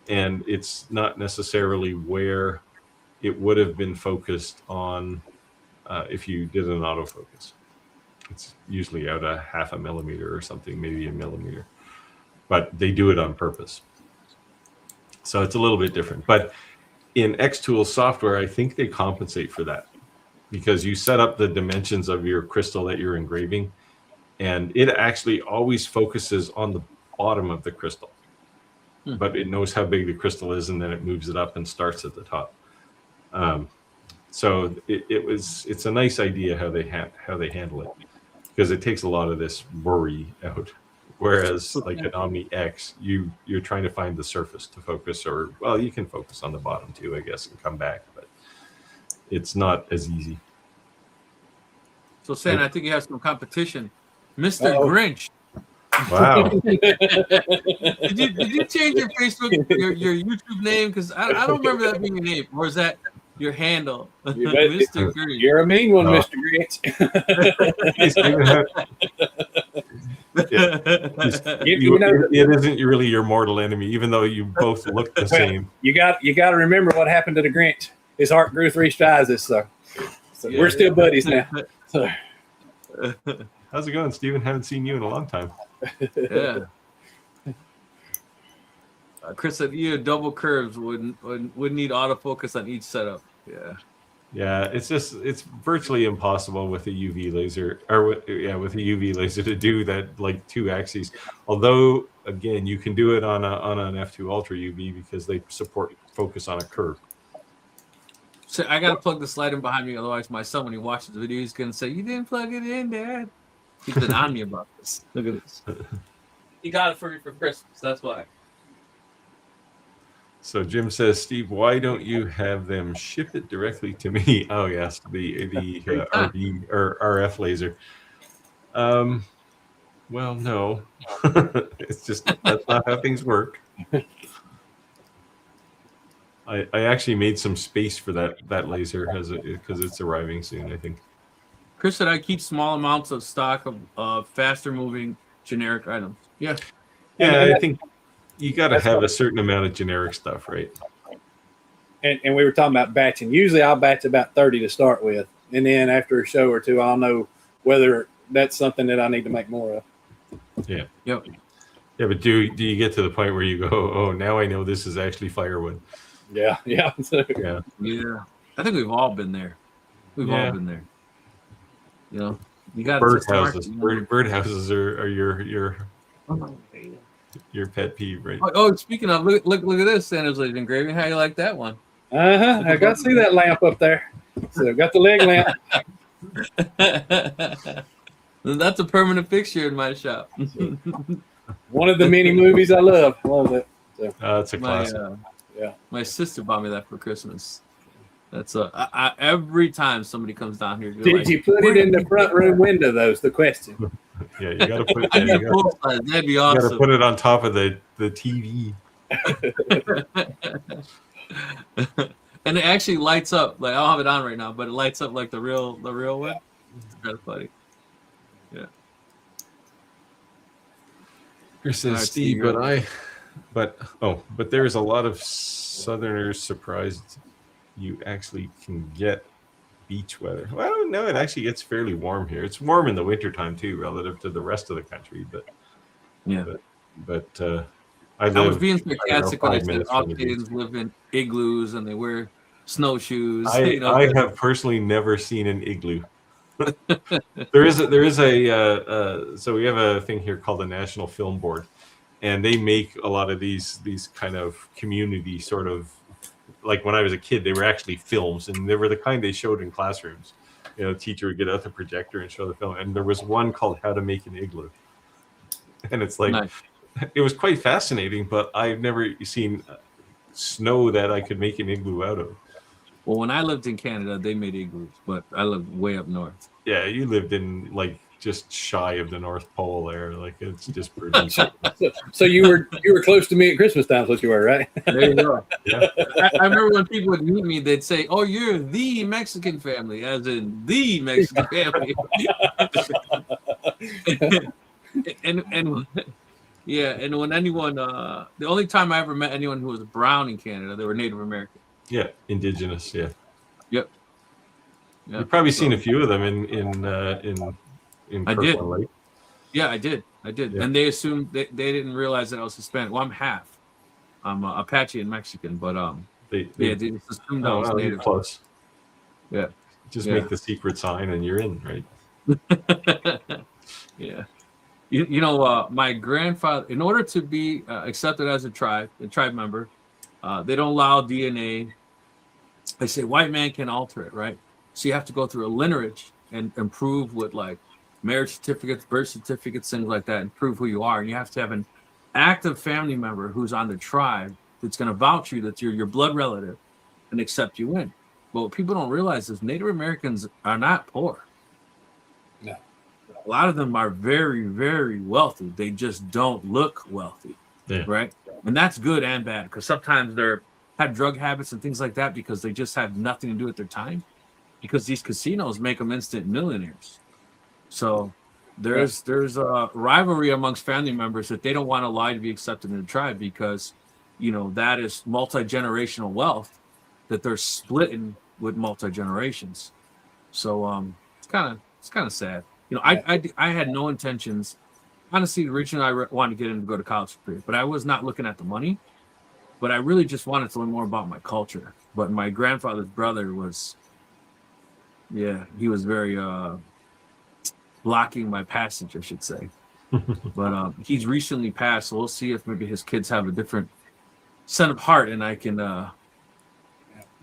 And it's not necessarily where it would have been focused on if you did an autofocus. It's usually out a 0.5 millimeter or something, maybe 1 millimeter. But they do it on purpose. So it's a little bit different. But in Xtool software, I think they compensate for that because you set up the dimensions of your crystal that you're engraving, and it actually always focuses on the bottom of the crystal, but it knows how big the crystal is, and then it moves it up and starts at the top. So it's a nice idea how they handle it, because it takes a lot of this worry out. Whereas like an Omni X, you're trying to find the surface to focus, or well, you can focus on the bottom too, I guess, and come back, but it's not as easy. So, Sam, I think you have some competition, Mr. Grinch. Wow. Did you change your Facebook, your YouTube name? Because I don't remember that being your name, or is that your handle, Mr. Grinch? You're a mean one, Mr. Grinch. It isn't really your mortal enemy, even though you both look the same. You got to remember what happened to the Grinch. His heart grew 3 sizes, so we're still buddies now. So. How's it going, Stephen? Haven't seen you in a long time. Yeah. Chris said, "Yeah, double curves would need autofocus on each setup." Yeah. Yeah, it's virtually impossible with a UV laser, or with a UV laser to do that, like 2 axes. Although, again, you can do it on an F2 Ultra UV because they support focus on a curve. So I gotta plug the slide in behind me, otherwise my son, when he watches the video, he's gonna say, "You didn't plug it in, Dad." He's been on me about this. Look at this. He got it for me for Christmas. That's why. So Jim says, Steve, why don't you have them ship it directly to me? Oh yes, the RB or RF laser. Well, no, it's just that's not how things work. I actually made some space for that laser because it's arriving soon, I think. Chris said I keep small amounts of stock of faster moving generic items. Yeah. Yeah, I think you got to have a certain amount of generic stuff, right? And we were talking about batching. Usually I'll batch about 30 to start with. And then after a show or two, I'll know whether that's something that I need to make more of. Yeah. Yep. Yeah, but do you get to the point where you go, oh, now I know this is actually firewood? Yeah. Yeah. Yeah. I think we've all been there. We've all been there. You know, you got birdhouses. Birdhouses are your pet peeve, right? Oh, speaking of, look at this Santa's Laser engraving. How you like that one? I got to see that lamp up there. So I got the leg lamp. That's a permanent fixture in my shop. One of the many movies I love. Love it. So. It's a classic. My sister bought me that for Christmas. That's every time somebody comes down here. Did you put it in the front room window? Though is the question. Yeah, you got to put it. That'd be awesome. You got to put it on top of the TV. And it actually lights up. Like I don't have it on right now, but it lights up like the real one. It's kind of funny. Yeah. Chris says, Steve, but there's a lot of Southerners surprised you actually can get beach weather. Well, no, it actually gets fairly warm here. It's warm in the wintertime too, relative to the rest of the country. But I was being sarcastic when I said Australians live in igloos and they wear snowshoes. I have personally never seen an igloo. there is a so we have a thing here called the National Film Board, and they make a lot of these kind of community sort of, like when I was a kid, they were actually films, and they were the kind they showed in classrooms. You know, a teacher would get out the projector and show the film, and there was one called How to Make an Igloo, and it's like nice. It was quite fascinating, but I've never seen snow that I could make an igloo out of. Well, when I lived in Canada, they made igloos, but I lived way up north. Yeah, you lived in like just shy of the North Pole there. Like it's just pretty. So you were close to me at Christmas time, what you were, right? There you go. Yeah. I remember when people would meet me, they'd say, "Oh, you're the Mexican family," as in the Mexican family. and yeah, and when anyone, the only time I ever met anyone who was brown in Canada, they were Native American. Yeah, indigenous. Yeah. Yep. You've probably seen a few of them in I did. Lake. Yeah, I did. Yeah. And they assumed they didn't realize that I was Hispanic. Well, I'm half. I'm Apache and Mexican, but They it's assumed that oh, was well, you're native. close. Yeah. Just Yeah. make the secret sign and you're in, right? Yeah. My grandfather, in order to be accepted as a tribe member, they don't allow DNA. They say white man can alter it, right? So you have to go through a lineage and prove with like marriage certificates, birth certificates, things like that, and prove who you are. And you have to have an active family member who's on the tribe that's going to vouch you that you're your blood relative and accept you in. But what people don't realize is Native Americans are not poor. No. A lot of them are very, very wealthy. They just don't look wealthy, right? And that's good and bad because sometimes they're have drug habits and things like that because they just have nothing to do with their time. Because these casinos make them instant millionaires. So there's a rivalry amongst family members that they don't want to lie to be accepted in the tribe because that is multi-generational wealth that they're splitting with multi-generations. So it's kind of sad. I had no intentions. Honestly, originally I wanted to get in to go to college for free, but I was not looking at the money. But I really just wanted to learn more about my culture. But my grandfather's brother was, he was very blocking my passage, I should say. But he's recently passed, so we'll see if maybe his kids have a different set of heart and I can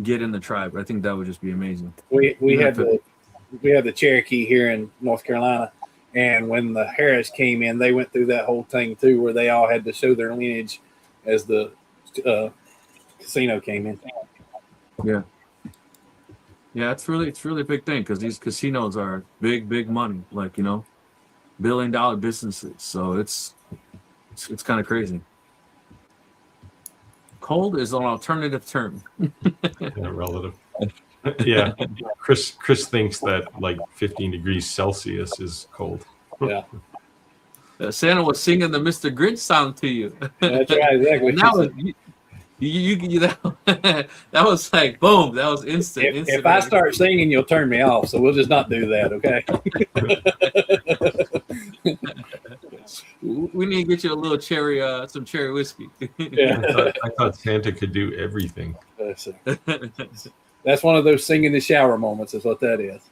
get in the tribe. I think that would just be amazing. We had the Cherokee here in North Carolina, and when the Harris came in, they went through that whole thing too, where they all had to show their lineage as the casino came in. Yeah, it's really a big thing because these casinos are big money, like $1 billion businesses. So it's kind of crazy. Cold is an alternative term. Relative. Yeah, Chris thinks that like 15 degrees Celsius is cold. Yeah. Santa was singing the Mr. Grinch song to you. That's right, exactly. And that was that was like boom. That was instant. If I start singing, you'll turn me off. So we'll just not do that, okay? We need to get you a little cherry, some cherry whiskey. Yeah. I thought Santa could do everything. That's one of those sing in the shower moments, is what that is.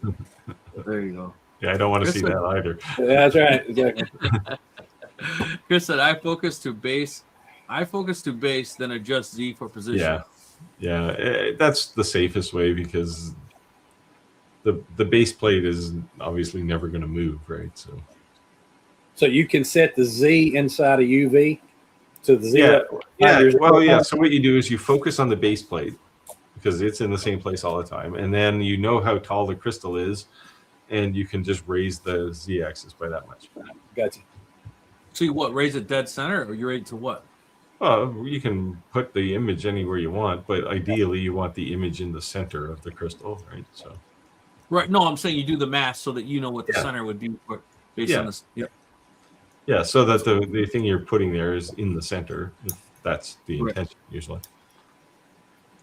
There you go. Yeah, I don't want to see that either. Yeah, that's right, exactly. Chris said, I focus to base, then adjust Z for position. Yeah, that's the safest way because the base plate is obviously never going to move, right? So you can set the Z inside of UV to the Z. So what you do is you focus on the base plate because it's in the same place all the time, and then you know how tall the crystal is, and you can just raise the Z-axis by that much. Gotcha. So you raise it dead center, or you raise it to what? Well, you can put the image anywhere you want, but ideally you want the image in the center of the crystal, right? So. Right. No, I'm saying you do the math so that you know what the center would be based on this. Yeah. Yeah, so that the thing you're putting there is in the center, if that's the intention usually.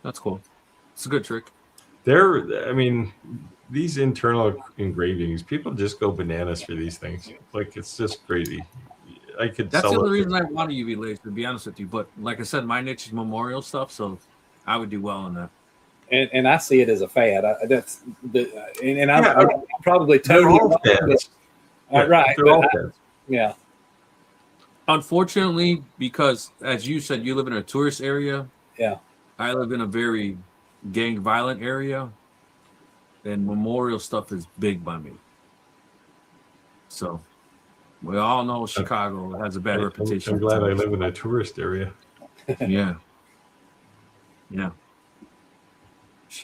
That's cool. It's a good trick. These internal engravings, people just go bananas for these things. Like, it's just crazy. That's the only reason I want a UV laser, to be honest with you. But like I said, my niche is memorial stuff, so I would do well in that. And I see it as a fad. I'm probably totally wrong. Right. They're all fads. Yeah. Unfortunately, because as you said, you live in a tourist area. Yeah. I live in a very gang violent area, and memorial stuff is big by me. So we all know Chicago has a bad reputation. I'm glad I live in a tourist area. Yeah.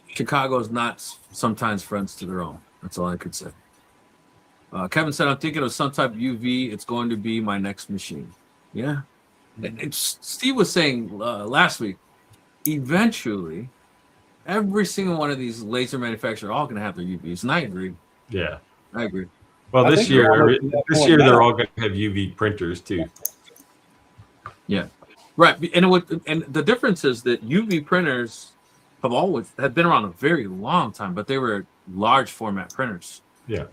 Chicago is not sometimes friends to their own. That's all I could say. Kevin said, I'm thinking of some type of UV. It's going to be my next machine. Yeah. Steve was saying last week, eventually, every single one of these laser manufacturers are all going to have their UVs. And I agree. Yeah. I agree. Well, this year they're all going to have UV printers too. Yeah. Right. And the difference is that UV printers have been around a very long time, but they were large format printers. Yeah.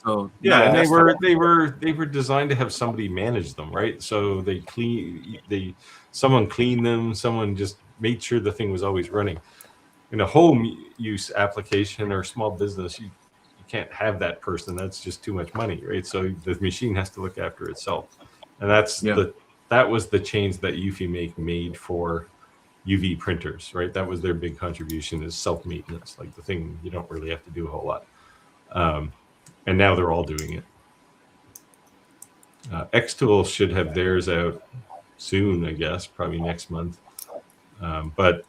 So Yeah, and that's they were designed to have somebody manage them, right? So someone cleaned them, someone just made sure the thing was always running. In a home use application or small business, you can't have that person. That's just too much money, right? So the machine has to look after itself, and that was the change that Eufy made for UV printers, right? That was their big contribution, is self-maintenance, like the thing you don't really have to do a whole lot. And now they're all doing it. Xtool should have theirs out soon, I guess, probably next month. But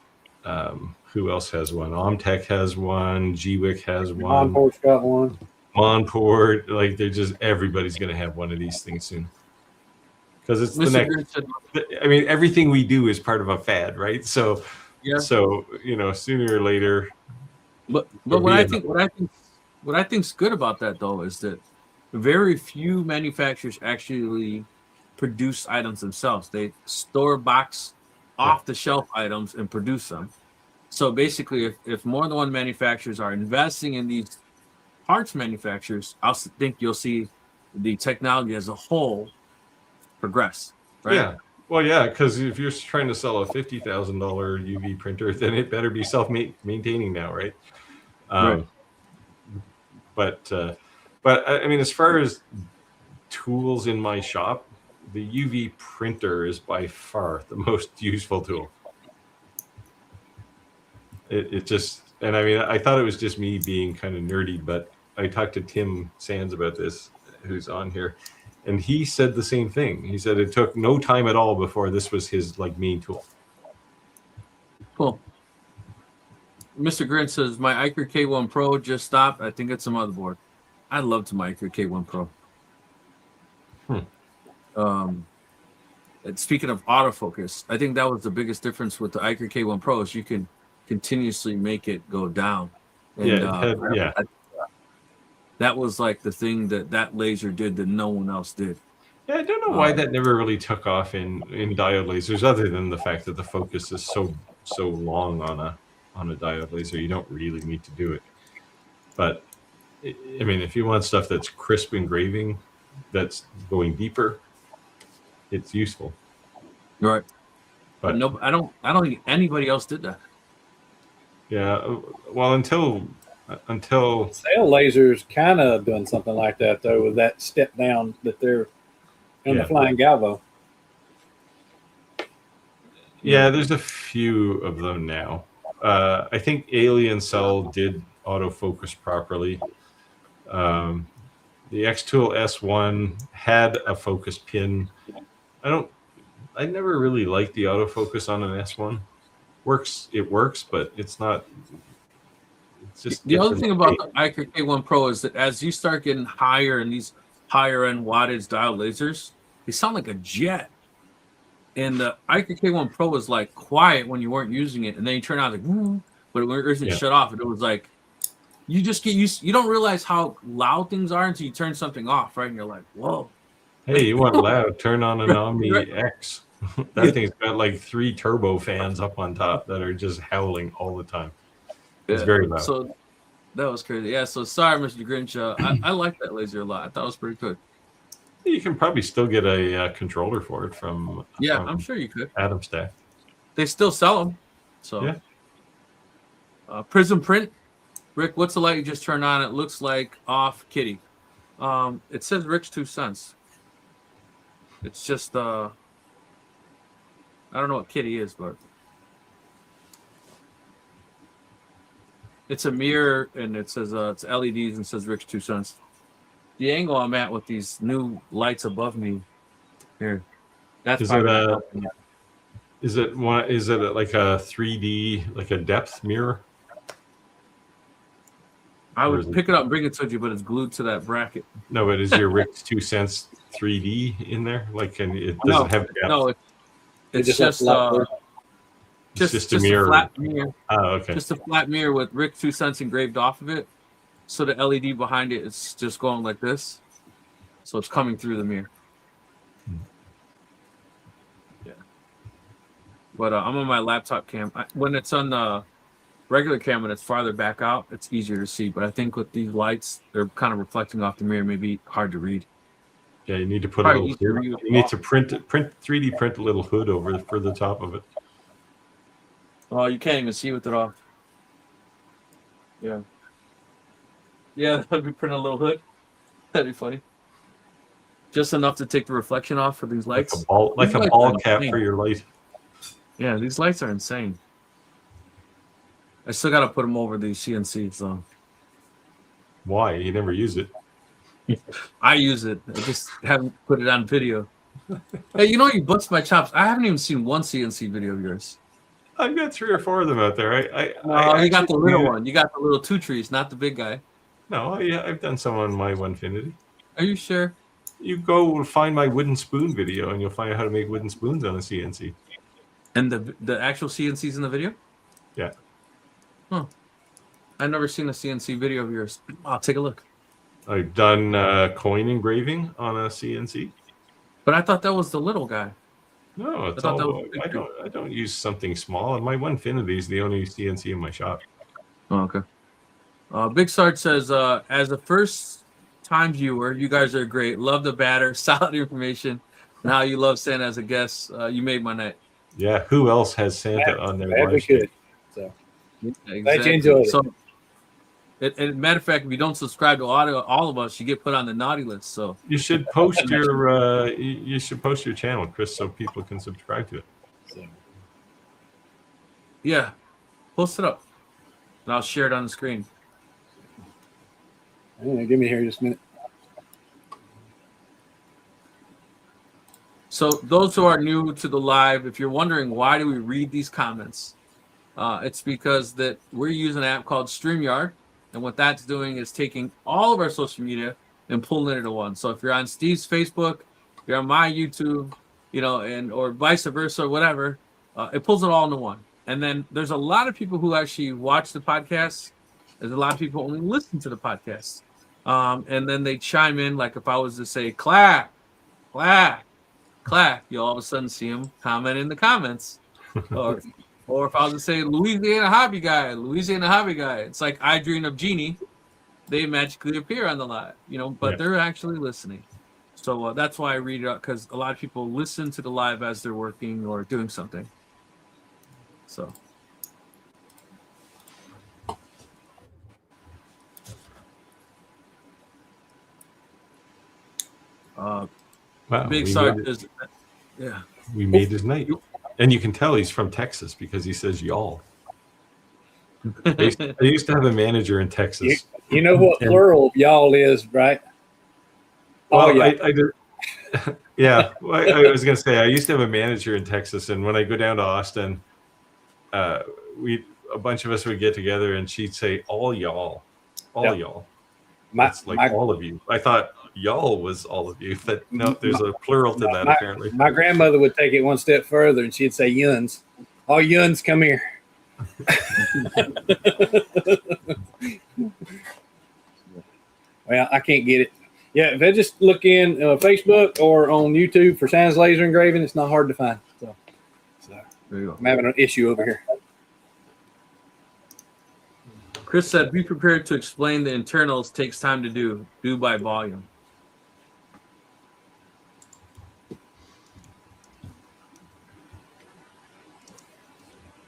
who else has one? Omtech has one. GWIC has one. Monport's got one. Monport, like everybody's going to have one of these things soon. Because it's the next. I mean, everything we do is part of a fad, right? So, sooner or later. But what I think's good about that though is that very few manufacturers actually produce items themselves. They store box off the shelf items and produce them. So basically, if more than one manufacturers are investing in these parts manufacturers, I think you'll see the technology as a whole progress. Right? Yeah. Well, yeah, because if you're trying to sell a $50,000 UV printer, then it better be self-maintaining now, right? Right. But I mean, as far as tools in my shop, the UV printer is by far the most useful tool. It just, and I mean, I thought it was just me being kind of nerdy, but I talked to Tim Sands about this, who's on here, and he said the same thing. He said it took no time at all before this was his main tool. Cool. Mr. Grin says, my Iker K1 Pro just stopped. I think it's a motherboard. I loved my Iker K1 Pro. And speaking of autofocus, I think that was the biggest difference with the Iker K1 Pro is you can continuously make it go down. And, that was like the thing that laser did that no one else did. Yeah, I don't know why that never really took off in diode lasers, other than the fact that the focus is so long on a diode laser. You don't really need to do it. But I mean, if you want stuff that's crisp engraving, that's going deeper, it's useful. Right. But no, I don't think anybody else did that. Yeah. Well, until Cell lasers kind of doing something like that though, with that step down that they're in the flying galvo. Yeah, there's a few of them now. I think Alien Cell did autofocus properly. The Xtool S1 had a focus pin. I never really liked the autofocus on an S1. It works, but it's not. It's just the other thing about the Iker K1 Pro is that as you start getting higher in these higher end wattage diode lasers, they sound like a jet. And the Iker K1 Pro was like quiet when you weren't using it, and then you turn out like, but it wasn't shut off. And it was like you just get used. You don't realize how loud things are until you turn something off, right? And you're like, whoa. Hey, you want loud? Turn on an Omni X. That thing's got like 3 turbo fans up on top that are just howling all the time. It's very loud. So that was crazy. Yeah. So sorry, Mr. Grinch. I like that laser a lot. I thought it was pretty good. You can probably still get a controller for it from. I'm sure you could. Adam Stack. They still sell them. So. Yeah. Prism Print. Rick, what's the light you just turned on? It looks like off Kitty. It says Rick's 2 cents. It's just I don't know what Kitty is, but it's a mirror and it says it's LEDs and says Rick's 2 cents. The angle I'm at with these new lights above me here. That's is it like a 3D, like a depth mirror? I would pick it up and bring it to you, but it's glued to that bracket. No, but is your Rick's 2 cents 3D in there? Like, it doesn't have depth? No, it's just a mirror. A flat mirror. Oh, okay. Just a flat mirror with Rick 2 cents engraved off of it. So the LED behind it is just going like this. So it's coming through the mirror. Yeah. But I'm on my laptop cam. When it's on regular camera that's farther back out, it's easier to see. But I think with these lights, they're kind of reflecting off the mirror, maybe hard to read. Yeah, you need to put Probably a little easier to hood. read. You need to print 3D print a little hood over for the top of it. Oh, you can't even see with it off. Yeah. Yeah, that'd be printing a little hood. That'd be funny. Just enough to take the reflection off for these lights. Like a ball cap for your light. Yeah, these lights are insane. I still got to put them over these CNCs, though. Why? You never use it. I use it. I just haven't put it on video. Hey, you know, you bust my chops. I haven't even seen one CNC video of yours. I've got 3 or 4 of them out there. You got the little one. You got the little 2 trees, not the big guy. No, yeah, I've done some on my Onefinity. Are you sure? You go find my wooden spoon video, and you'll find out how to make wooden spoons on a CNC. And the actual CNC's in the video? Yeah. Huh. I've never seen a CNC video of yours. I'll take a look. I've done coin engraving on a CNC. But I thought that was the little guy. No, it's all. I don't use something small. My Onefinity is the only CNC in my shop. Oh, okay. Big Sarge says, as a first-time viewer, you guys are great. Love the batter, solid information, and how you love Santa as a guest. You made my night. Yeah, who else has Santa on their live stream? So, yeah, exactly. Glad you enjoyed it. So, and matter of fact, if you don't subscribe to all of us, you get put on the naughty list. So you should post your your channel, Chris, so people can subscribe to it. So. Yeah, post it up, and I'll share it on the screen. Give me here just a minute. So those who are new to the live, if you're wondering why do we read these comments, it's because that we're using an app called StreamYard. And what that's doing is taking all of our social media and pulling it into one. So if you're on Steve's Facebook, if you're on my YouTube, you know, and or vice versa or whatever, it pulls it all into one. And then there's a lot of people who actually watch the podcast. There's a lot of people who only listen to the podcast. And then they chime in, like if I was to say clap, clap, clap, you'll all of a sudden see them comment in the comments. Or if I was to say Louisiana hobby guy, it's like I Dream of Genie. They magically appear on the live, you know, but they're actually listening. So that's why I read it out, because a lot of people listen to the live as they're working or doing something. So. Wow, Big Sarge is, yeah. We made his night. And you can tell he's from Texas because he says y'all. I used to have a manager in Texas. You know what plural of y'all is, right? Well, I did. Yeah, I was going to say I used to have a manager in Texas, and when I go down to Austin, a bunch of us would get together, and she'd say all y'all, y'all. That's like all of you. I thought y'all was all of you, but no, there's a plural to that apparently. My grandmother would take it one step further, and she'd say yuns. All yuns, come here. Well, I can't get it. Yeah, if I just look in Facebook or on YouTube for Santa's laser engraving, it's not hard to find. So there you go. I'm having an issue over here. Chris said, be prepared to explain the internals takes time to do by volume.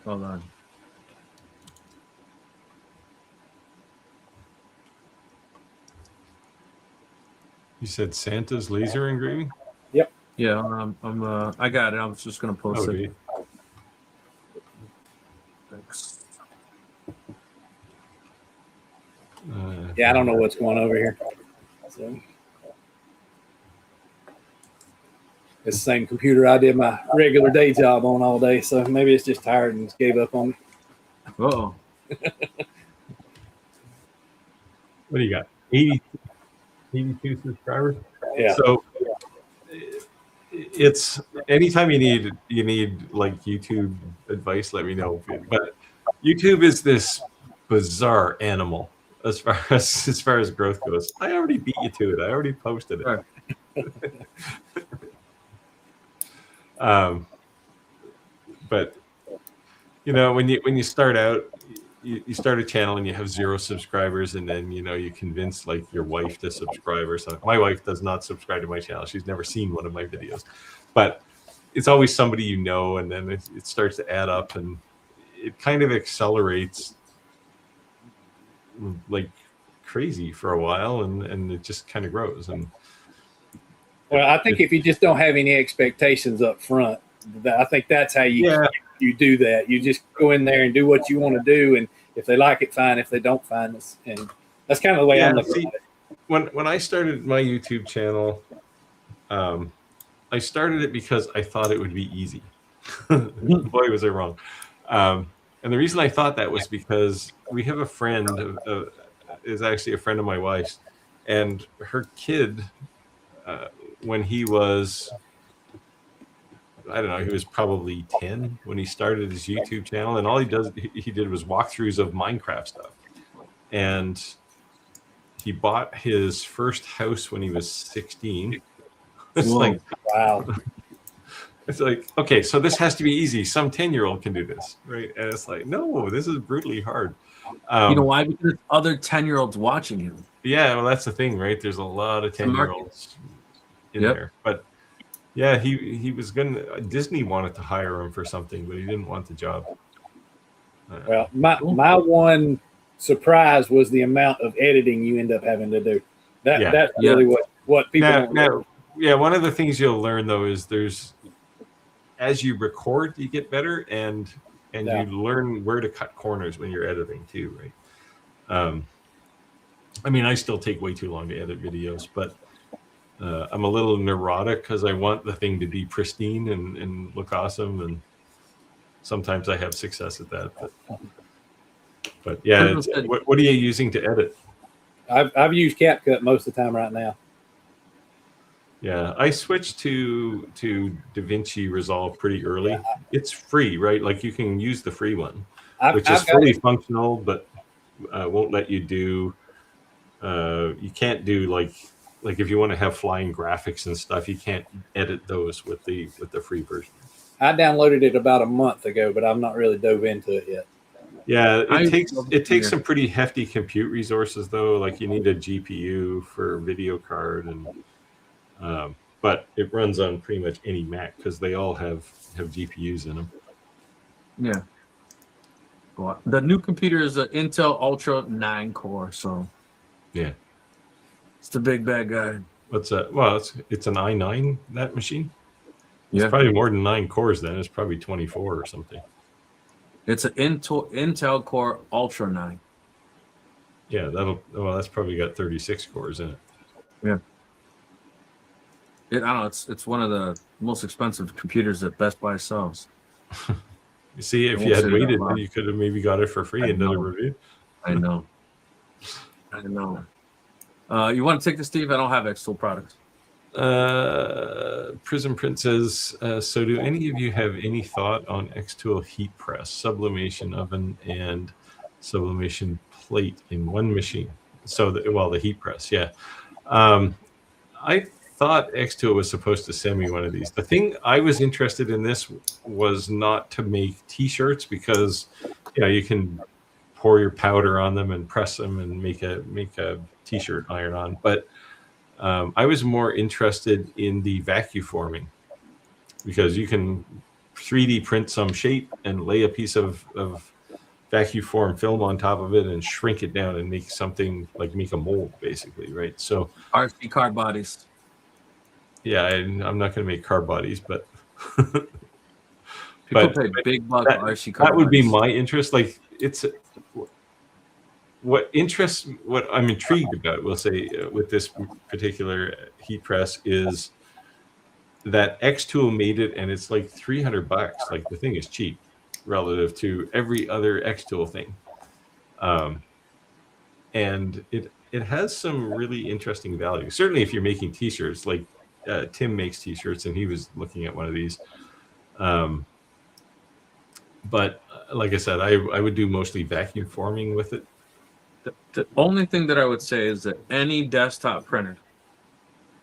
Hold on. You said Santa's laser engraving? Yep. Yeah, I got it. I was just gonna post it. Thanks. Yeah, I don't know what's going on over here. So, it's the same computer I did my regular day job on all day, so maybe it's just tired and just gave up on me. Uh-oh. What do you got? 82 subscribers? Yeah. So it's anytime you need like YouTube advice, let me know. But YouTube is this bizarre animal as far as growth goes. I already beat you to it. I already posted it. But you know, when you start out, you start a channel and you have 0 subscribers, and then you convince like your wife to subscribe or something. My wife does not subscribe to my channel. She's never seen one of my videos, but it's always somebody, and then it starts to add up, and it kind of accelerates like crazy for a while, and it just kind of grows. And well, I think if you just don't have any expectations up front, I think that's how you do that. You just go in there and do what you want to do, and if they like it, fine. If they don't, fine. And that's kind of the way I'm looking at it. When I started my YouTube channel, I started it because I thought it would be easy. Boy, was I wrong. And the reason I thought that was because we have a friend, is actually a friend of my wife's, and her kid, when he was, I don't know, he was probably 10 when he started his YouTube channel, and all he did was walkthroughs of Minecraft stuff. And he bought his first house when he was 16. It's like, wow. It's like, okay, so this has to be easy. Some 10-year-old can do this, right? And it's like, no, this is brutally hard. You know why? Because other 10-year-olds watching him. Yeah, well, that's the thing, right? There's a lot of 10-year-olds in there. But yeah, he was Disney wanted to hire him for something, but he didn't want the job. Well, my one surprise was the amount of editing you end up having to do. That's really what people don't know. Yeah, one of the things you'll learn though is as you record, you get better, and you learn where to cut corners when you're editing too, right? I mean, I still take way too long to edit videos, but I'm a little neurotic because I want the thing to be pristine and look awesome, and sometimes I have success at that. But yeah, what are you using to edit? I've used CapCut most of the time right now. Yeah, I switched to DaVinci Resolve pretty early. Yeah. It's free, right? Like you can use the free one, which is fully functional, but won't let you do. You can't do like if you want to have flying graphics and stuff, you can't edit those with the free version. I downloaded it about a month ago, but I've not really dove into it yet. Yeah, it takes some pretty hefty compute resources though. Like you need a GPU for video card, and but it runs on pretty much any Mac because they all have GPUs in them. Yeah. Well, the new computer is an Intel Ultra 9 core, so yeah, it's the big bad guy. What's that? Well, it's an i9, that machine. It's Yeah, probably more than 9 cores. Then it's probably 24 or something. It's an Intel Core Ultra 9. Yeah, that's probably got 36 cores in it. Yeah. I don't know. It's one of the most expensive computers that Best Buy sells. You see, if you had waited, then you could have maybe got it for free and done a review. I know. You want to take this, Steve? I don't have X-Tool products. Prism Print says, so do any of you have any thought on X-Tool heat press, sublimation oven, and sublimation plate in one machine? So, the heat press, yeah. I thought X-Tool was supposed to send me one of these. The thing I was interested in this was not to make T-shirts because you can pour your powder on them and press them and make a T-shirt iron-on. But I was more interested in the vacuum forming because you can 3D print some shape and lay a piece of vacuum form film on top of it and shrink it down and make something like make a mold, basically, right? So RC car bodies. Yeah, I'm not going to make car bodies, but people pay big bucks for RC car. That would be my interest. Like what I'm intrigued about, we'll say, with this particular heat press is that X-Tool made it, and it's like $300. Like the thing is cheap relative to every other X-Tool thing, and it has some really interesting value. Certainly, if you're making T-shirts, like Tim makes T-shirts, and he was looking at one of these. But like I said, I would do mostly vacuum forming with it. The only thing that I would say is that any desktop printer,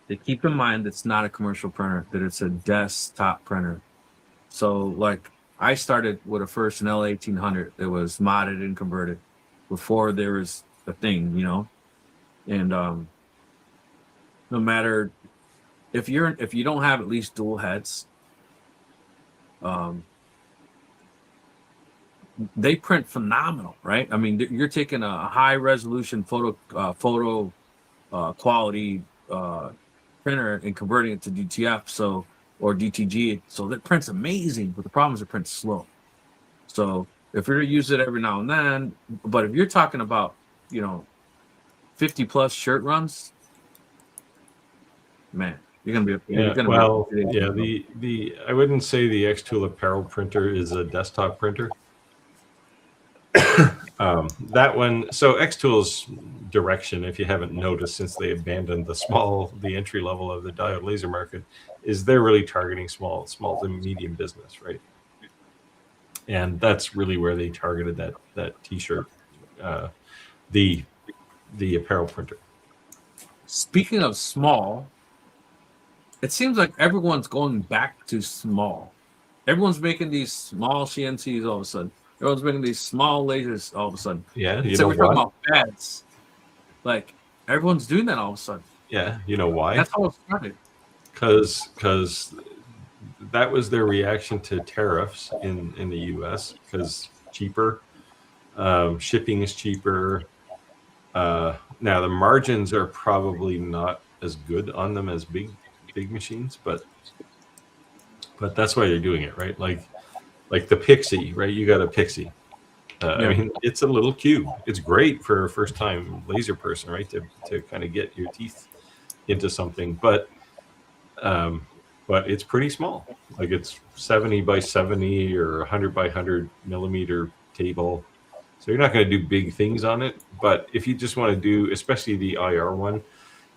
to keep in mind it's not a commercial printer, that it's a desktop printer. So like I started with a first an L1800 that was modded and converted before there was a thing, you know. And no matter if you don't have at least dual heads, they print phenomenal, right? I mean, you're taking a high resolution photo quality printer and converting it to DTF, or DTG, so that prints amazing. But the problem is it prints slow. So if you're to use it every now and then, but if you're talking about 50 plus shirt runs, man, you're gonna be the I wouldn't say the X-Tool apparel printer is a desktop printer. That one, so X-Tool's direction, if you haven't noticed, since they abandoned the entry level of the diode laser market, is they're really targeting small to medium business, right? And that's really where they targeted that T-shirt, the apparel printer. Speaking of small, it seems like everyone's going back to small. Everyone's making these small CNCs all of a sudden. Everyone's making these small lasers all of a sudden. Yeah, we're talking about pads. Like everyone's doing that all of a sudden. Yeah, you know why? That's how it started. Because that was their reaction to tariffs in the U.S. Because cheaper, shipping is cheaper. Now the margins are probably not as good on them as big machines, but that's why they're doing it, right? Like the Pixie, right? You got a Pixie. I mean, it's a little cube. It's great for a first-time laser person, right? To kind of get your teeth into something, but it's pretty small. Like it's 70 by 70 or 100 by 100 millimeter table. So you're not going to do big things on it. But if you just want to do, especially the IR one,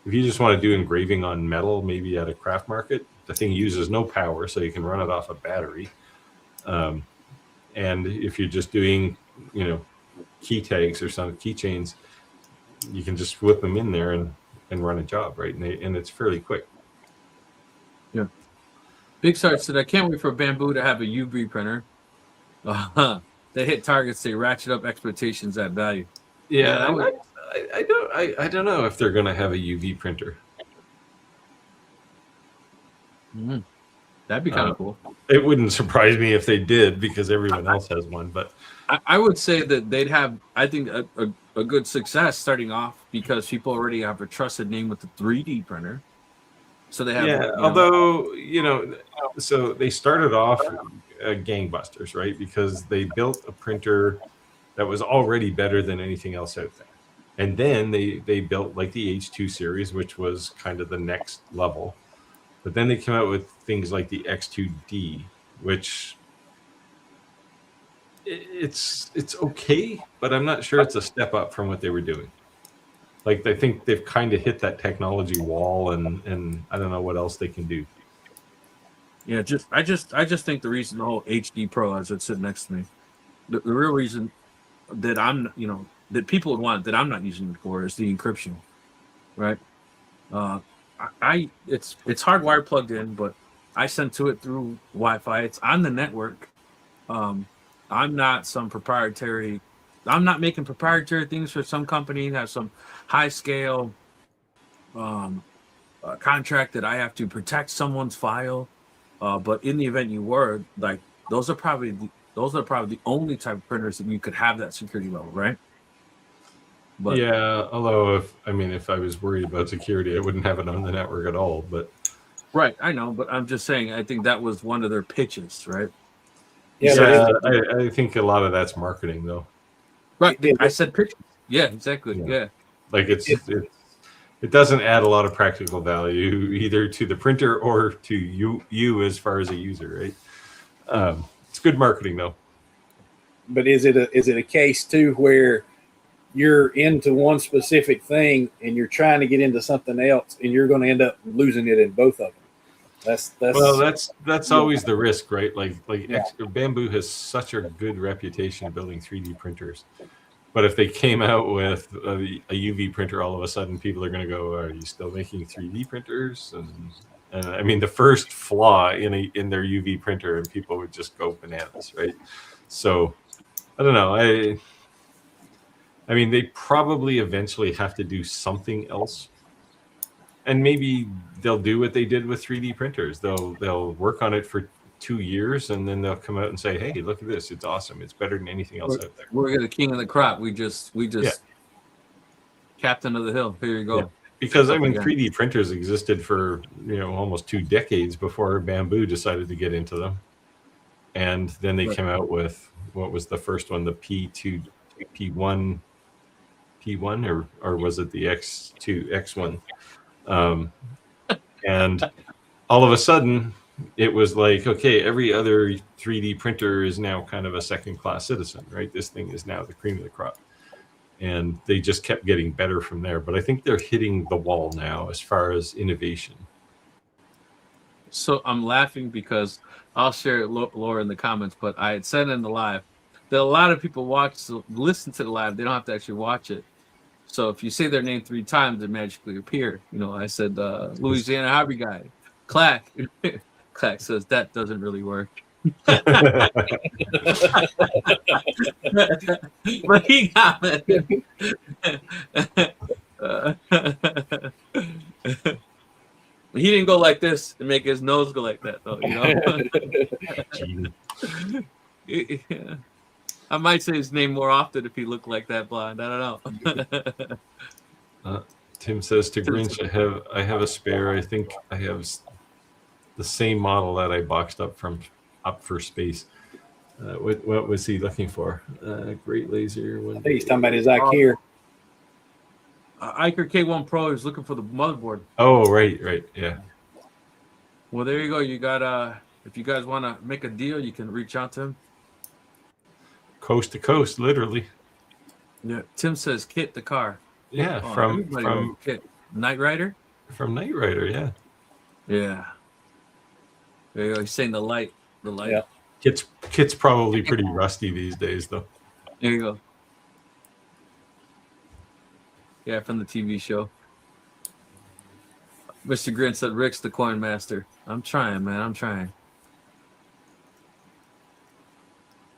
if you just want to do engraving on metal, maybe at a craft market, the thing uses no power, so you can run it off a battery. And if you're just doing, key tags or some keychains, you can just whip them in there and run a job, right? And it's fairly quick. Yeah. Big Sarge said, I can't wait for Bamboo to have a UV printer. They hit targets, they ratchet up expectations at value. Yeah, I don't know if they're going to have a UV printer. Mm-hmm. That'd be kind of cool. It wouldn't surprise me if they did, because everyone else has one. But I would say that they'd have, I think, a good success starting off because people already have a trusted name with the 3D printer. So they have. Although so they started off gangbusters, right? Because they built a printer that was already better than anything else out there, and then they built like the H2 series, which was kind of the next level. But then they came out with things like the X2D, which it's okay, but I'm not sure it's a step up from what they were doing. Like, I think they've kind of hit that technology wall, and I don't know what else they can do. Yeah, I just think the reason the whole HD Pro as it sitting next to me, the real reason that I'm that people would want that I'm not using it for is the encryption, right? It's hardwired plugged in, but I send to it through Wi-Fi. It's on the network. I'm not I'm not making proprietary things for some company that has some high scale contract that I have to protect someone's file. But in the event you were, like, those are probably the only type of printers that you could have that security level, right? But yeah, although if I was worried about security, I wouldn't have it on the network at all. But right, I know, but I'm just saying, I think that was one of their pitches, right? Yeah, I think a lot of that's marketing, though. Right, I said pitches. Yeah, exactly. Yeah. Like it doesn't add a lot of practical value either to the printer or to you as far as a user, right? It's good marketing, though. But is it a case too where you're into one specific thing and you're trying to get into something else and you're going to end up losing it in both of them? That's always the risk, right? Bamboo has such a good reputation building 3D printers, but if they came out with a UV printer, all of a sudden people are going to go, "Are you still making 3D printers?" And And I mean, the first flaw in their UV printer, and people would just go bananas, right? So I don't know. I mean, they probably eventually have to do something else, and maybe they'll do what they did with 3D printers. They'll work on it for 2 years, and then they'll come out and say, "Hey, look at this! It's awesome! It's better than anything else out there." We're the king of the crop. We just captain of the hill. Here you go. Yeah. Because I mean, 3D printers existed for almost 2 decades before Bamboo decided to get into them, and then they came out with what was the first one, the P1, or was it the X1? And all of a sudden, it was like, okay, every other 3D printer is now kind of a second-class citizen, right? This thing is now the cream of the crop. And they just kept getting better from there. But I think they're hitting the wall now as far as innovation. So I'm laughing because I'll share Laura in the comments, but I had said in the live that a lot of people listen to the live. They don't have to actually watch it. So if you say their name 3 times, they magically appear. I said Louisiana Hobby Guy, Clack. Clack says that doesn't really work. But he got it. He didn't go like this and make his nose go like that, though. Yeah. I might say his name more often if he looked like that blind. I don't know. Tim says to Grinch, I have a spare. I think I have the same model that I boxed up for space. What was he looking for? Great laser. I think he's talking about his IKEA. Iker K1 Pro is looking for the motherboard. Oh, right, yeah. Well, there you go. You got if you guys want to make a deal, you can reach out to him. Coast to coast, literally. Yeah. Tim says Kit the car. Yeah, from Kit. Knight Rider. From Knight Rider, yeah. Yeah. There you go. He's saying the light. Yeah. Kit's probably pretty rusty these days, though. There you go. Yeah, from the TV show. Mr. Grin said Rick's the coin master. I'm trying, man. I'm trying.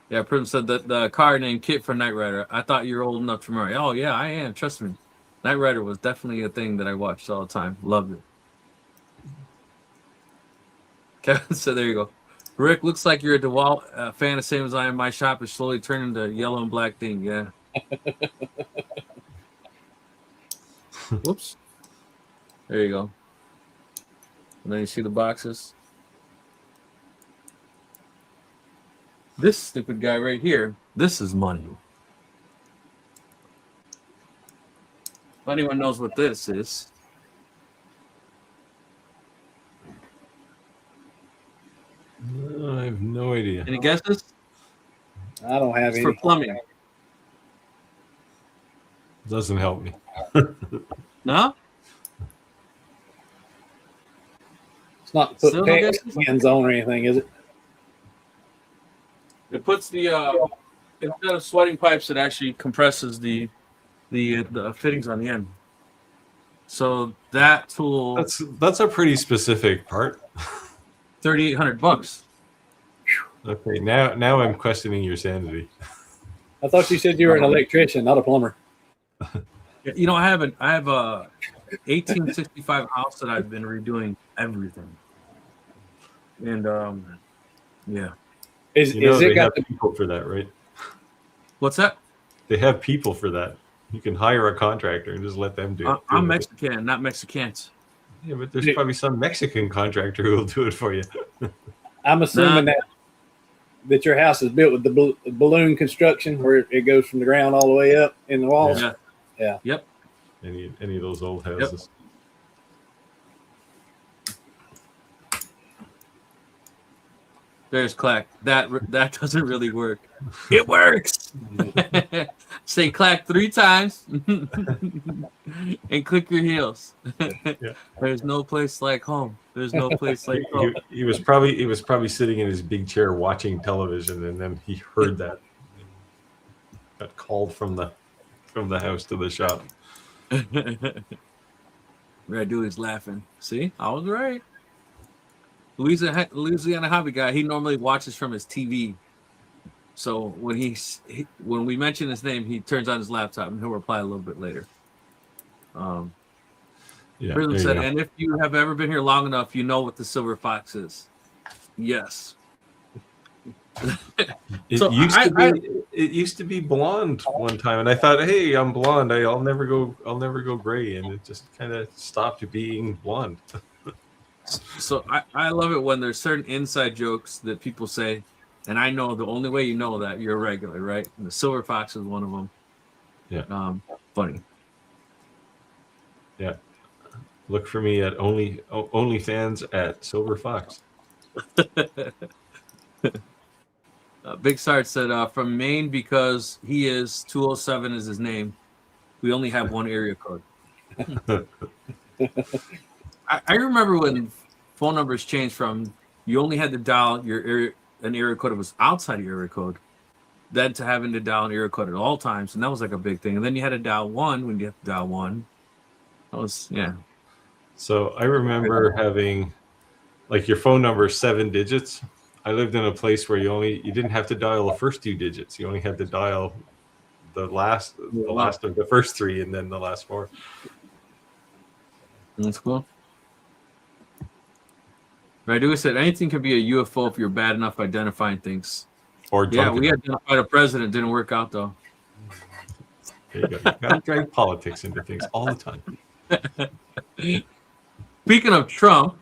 Yeah, Prim said that the car named Kit for Knight Rider. I thought you were old enough to remember. Oh, yeah, I am. Trust me. Knight Rider was definitely a thing that I watched all the time. Loved it. Kevin said, there you go. Rick, looks like you're a DeWalt fan, the same as I am. My shop is slowly turning to yellow and black thing. Yeah. Whoops. There you go. And then you see the boxes. This stupid guy right here, this is money. If anyone knows what this is. No, I have no idea. Any guesses? I don't have any. For plumbing. Doesn't help me. No? It's not put hands on or anything, is it? It puts the instead of sweating pipes, it actually compresses the fittings on the end. So that tool, that's a pretty specific part. $3,800. Okay, now I'm questioning your sanity. I thought you said you were an electrician, not a plumber. I have a 1865 house that I've been redoing everything, and yeah. Is it got people for that, right? What's that? They have people for that. You can hire a contractor and just let them do it. I'm Mexican, not Mexicans. Yeah, but there's probably some Mexican contractor who will do it for you. I'm assuming that your house is built with the balloon construction, where it goes from the ground all the way up in the walls. Yeah. Yep. Any of those old houses. Yep. There's Clack. That doesn't really work. It works. Say Clack 3 times and click your heels. Yeah. There's no place like home. There's no place like home. He was probably sitting in his big chair watching television, and then he heard that. Got called from the house to the shop. What I do is laughing. See, I was right. Louisiana hobby guy. He normally watches from his TV. So when when we mention his name, he turns on his laptop and he'll reply a little bit later. Yeah, Prism there you said, go. and if you have ever been here long enough, you know what the silver fox is. Yes. It used to be blonde one time, and I thought, hey, I'm blonde. I'll never go gray, and it just kind of stopped being blonde. So I love it when there's certain inside jokes that people say, and I know the only way you know that you're a regular, right? And the silver fox is one of them. Yeah. Funny. Yeah. Look for me at OnlyFans at Silver Fox. Big Sart said from Maine because he is 207 is his name. We only have one area code. I remember when phone numbers changed from you only had to dial an area code that was outside of your area code, then to having to dial an area code at all times, and that was like a big thing. And then you had to dial one when you have to dial one. That was So I remember having like your phone number 7 digits. I lived in a place where you didn't have to dial the first 2 digits. You only had to dial the last of the first 3 and then the last 4. That's cool. Raidu said anything could be a UFO if you're bad enough identifying things. Or we identified a president. Didn't work out though. There you go. You gotta drag politics into things all the time. Speaking of Trump,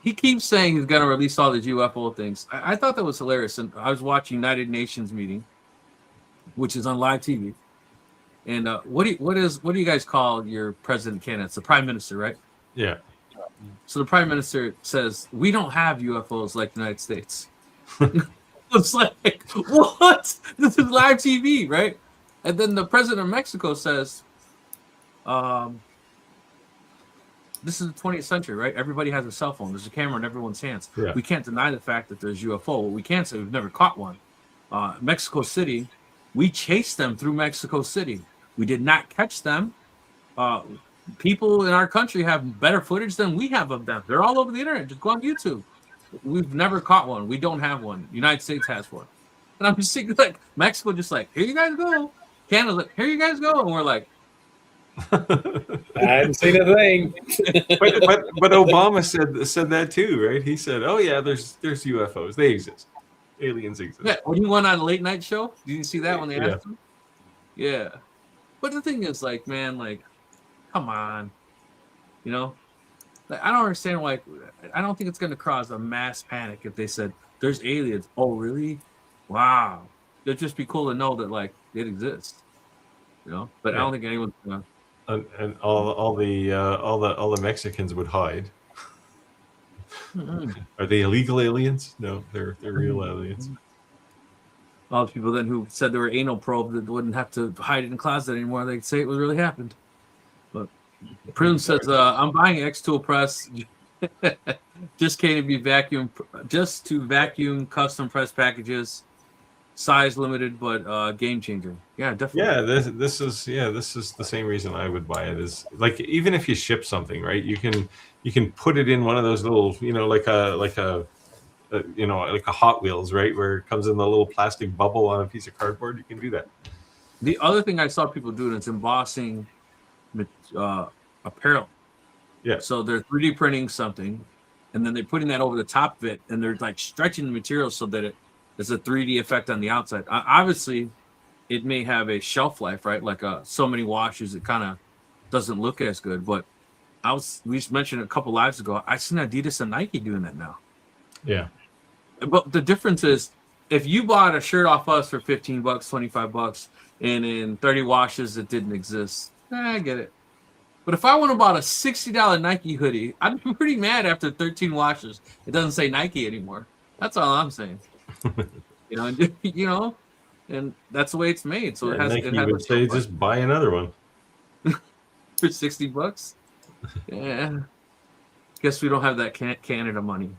he keeps saying he's going to release all these UFO things. I thought that was hilarious. And I was watching United Nations meeting, which is on live TV. And what do you guys call your president candidates? The prime minister, right? Yeah. So the prime minister says, we don't have UFOs like the United States. It's like, what? This is live TV, right? And then the president of Mexico says, this is the 20th century, right? Everybody has a cell phone. There's a camera in everyone's hands. Yeah. We can't deny the fact that there's UFO. What we can't say we've never caught one. Mexico City, we chased them through Mexico City. We did not catch them. People in our country have better footage than we have of them. They're all over the internet. Just go on YouTube. We've never caught one. We don't have one. The United States has one. And I'm just thinking, like, Mexico just like, here you guys go. Canada's like, here you guys go. And we're like, I haven't seen a thing. but Obama said that too, right? He said, "Oh yeah, there's UFOs. They exist. Aliens exist." Yeah. When he went on a late night show, did you see that when they asked Yeah. him? Yeah. But the thing is, like, man, like, come on, you know, like, I don't understand why. I don't think it's going to cause a mass panic if they said there's aliens. Oh, really? Wow. It'd just be cool to know that, like, it exists, you know. But I don't think anyone's gonna. And all the Mexicans would hide. Are they illegal aliens? No, they're real aliens. All the people then who said they were anal probed that wouldn't have to hide it in the closet anymore. They'd say it was really happened. But Prim says, I'm buying X-Tool press just to vacuum custom press packages. Size limited, but game changer. Yeah, definitely. Yeah, this is the same reason I would buy it. Is like, even if you ship something, right? You can put it in one of those little, like a Hot Wheels, right? Where it comes in the little plastic bubble on a piece of cardboard. You can do that. The other thing I saw people doing is embossing apparel. Yeah. So they're 3D printing something, and then they're putting that over the top of it, and they're like stretching the material so that there's a 3D effect on the outside. Obviously, it may have a shelf life, right? Like so many washes, it kind of doesn't look as good. But we just mentioned a couple lives ago, I seen Adidas and Nike doing that now. Yeah. But the difference is, if you bought a shirt off us for $15, $25, and in 30 washes it didn't exist, I get it. But if I would have bought a $60 Nike hoodie, I'd be pretty mad after 13 washes. It doesn't say Nike anymore. That's all I'm saying. And that's the way it's made. So Nike would say, just buy another one for $60. Yeah. Guess we don't have that Canada money.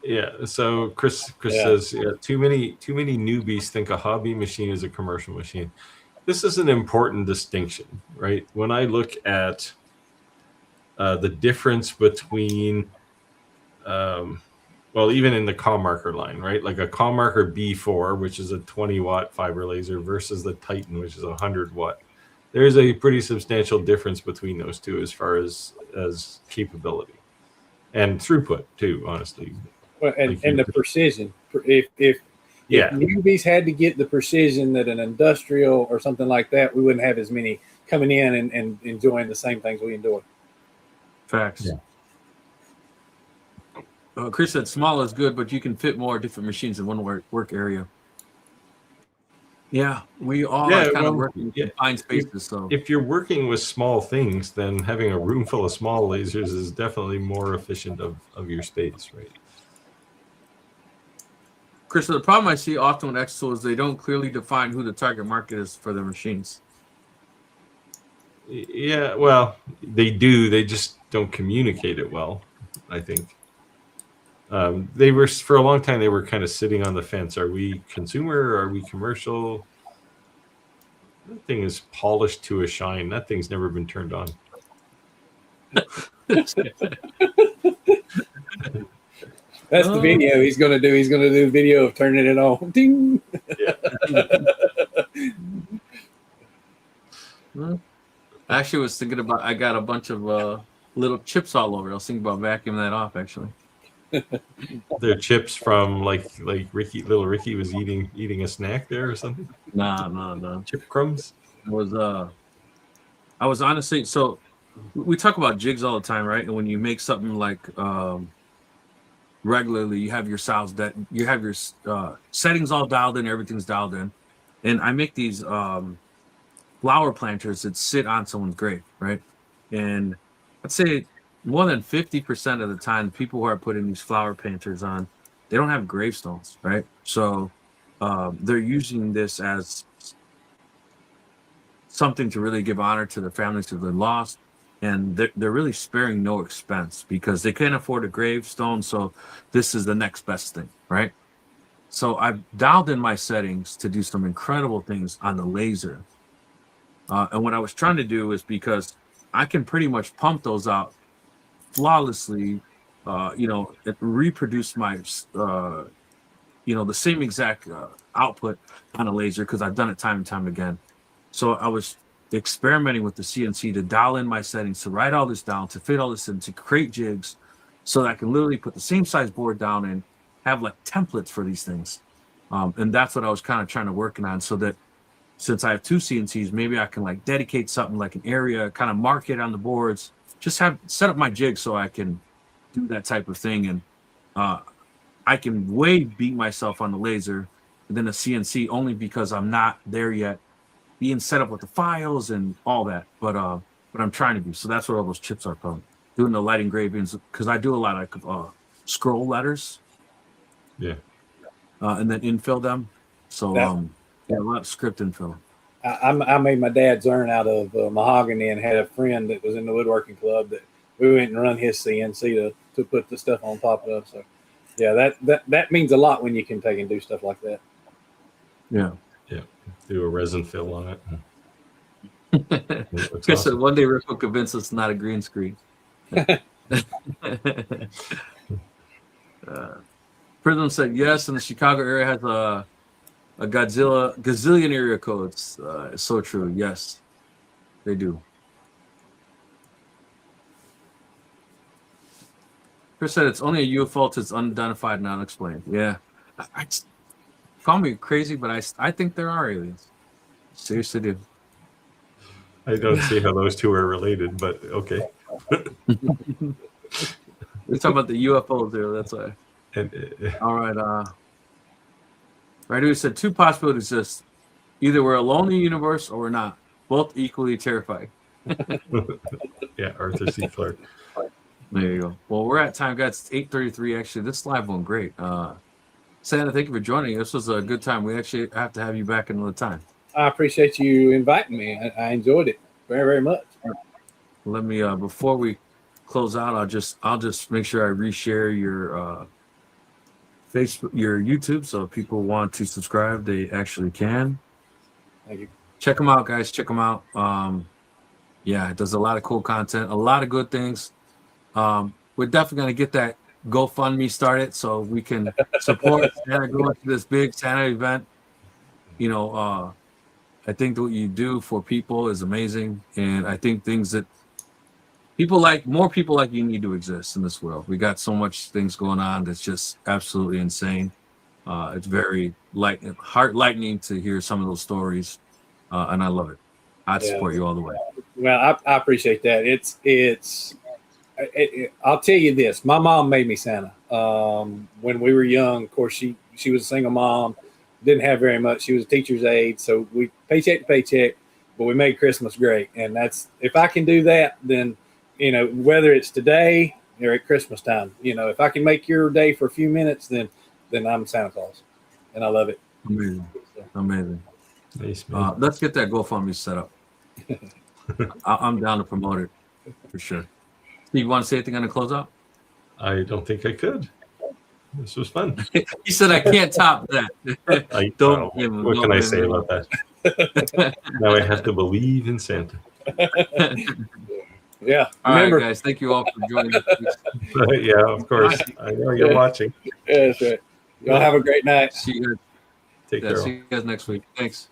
Yeah. So Chris says, too many newbies think a hobby machine is a commercial machine. This is an important distinction, right? When I look at the difference between well, even in the comm marker line, right? Like a comm marker B4, which is a 20-watt fiber laser, versus the Titan, which is a 100-watt. There's a pretty substantial difference between those two as far as capability and throughput too. Honestly, Well, like and the precision. If yeah, newbies had to get the precision that an industrial or something like that, we wouldn't have as many coming in and enjoying the same things we enjoy. Facts. Yeah. Chris said small is good, but you can fit more different machines in one work area. Yeah, we all are kind of working in confined spaces. So if you're working with small things, then having a room full of small lasers is definitely more efficient of your space, right? Chris, the problem I see often with Exo is they don't clearly define who the target market is for their machines. Yeah, well, they do. They just don't communicate it well, I think. They were, for a long time, they were kind of sitting on the fence. Are we consumer? Are we commercial? That thing is polished to a shine. That thing's never been turned on. That's the video he's going to do. He's going to do a video of turning it on. Ding. Yeah. I actually was thinking about, I got a bunch of little chips all over. I was thinking about vacuuming that off, actually. They're chips from like little Ricky was eating a snack there or something. No. Chip crumbs. I was honestly, so we talk about jigs all the time, right? And when you make something like regularly, you have your sounds that you have your settings all dialed in, everything's dialed in, and I make these flower planters that sit on someone's grave, right? And I'd say more than 50% of the time, people who are putting these flower planters on, they don't have gravestones, right? So they're using this as something to really give honor to the families who have been lost, and they're really sparing no expense because they can't afford a gravestone, so this is the next best thing, right? So I've dialed in my settings to do some incredible things on the laser, and what I was trying to do is, because I can pretty much pump those out flawlessly, reproduce my the same exact output on a laser, because I've done it time and time again. So I was experimenting with the CNC to dial in my settings, to write all this down, to fit all this in, to create jigs, so that I can literally put the same size board down and have like templates for these things. And that's what I was kind of trying to work on, so that since I have two CNCs, maybe I can like dedicate something like an area, kind of mark it on the boards, just set up my jig so I can do that type of thing. And I can way beat myself on the laser than a CNC, only because I'm not there yet, being set up with the files and all that. But I'm trying to do. So that's what all those chips are called. Doing the light engravings, because I do a lot of scroll letters. Yeah. And then infill them. So a lot of script infill. I made my dad's urn out of mahogany, and had a friend that was in the woodworking club that we went and run his CNC to put the stuff on top of. So yeah, that means a lot when you can take and do stuff like that. Yeah. Do a resin fill on it. Guess awesome. One day Rick will convince us it's not a green screen. Prism said yes, and the Chicago area has a gazillion area codes. It's so true. Yes, they do. Chris said it's only a UFO till it's unidentified and unexplained. Yeah. Call me crazy, but I think there are aliens. Seriously do. I don't see how those two are related, but okay. We're talking about the UFOs there, that's why. All right. Right, who said two possibilities exist. Either we're alone in the universe or we're not. Both equally terrifying. Yeah, Arthur C. Clarke. There you go. Well, we're at time, guys. It's 8:33. Actually, this live went great. Santa, thank you for joining. This was a good time. We actually have to have you back another time. I appreciate you inviting me. I enjoyed it very, very much. Let me before we close out, I'll just make sure I reshare your Facebook, your YouTube, so if people want to subscribe, they actually can. Thank you. Check them out, guys. Check them out. Yeah, it does a lot of cool content, a lot of good things. We're definitely gonna get GoFundMe started so we can support Santa going to this big Santa event. You know, I think that what you do for people is amazing, and I think things that more people like you need to exist in this world. We got so much things going on that's just absolutely insane. It's very heart lightening to hear some of those stories, and I love it. I'd support you all the way. Well, I appreciate that. I'll tell you this. My mom made me Santa. When we were young, of course, she was a single mom, didn't have very much. She was a teacher's aide, so we paycheck to paycheck, but we made Christmas great. And that's, if I can do that, then, you know, whether it's today or at Christmas time, you know, if I can make your day for a few minutes, then I'm Santa Claus, and I love it. Amazing. Nice, let's get that GoFundMe set up. I'm down to promote it for sure. Steve, you want to say anything on the closeout? I don't think I could. This was fun. He said I can't top that. I don't. What can I say about that? Now I have to believe in Santa. Yeah. All right, guys. Thank you all for joining us. Yeah, of course. I know you're watching. Yeah, that's right. Y'all have a great night. See you guys. Take care. See you guys next week. Thanks.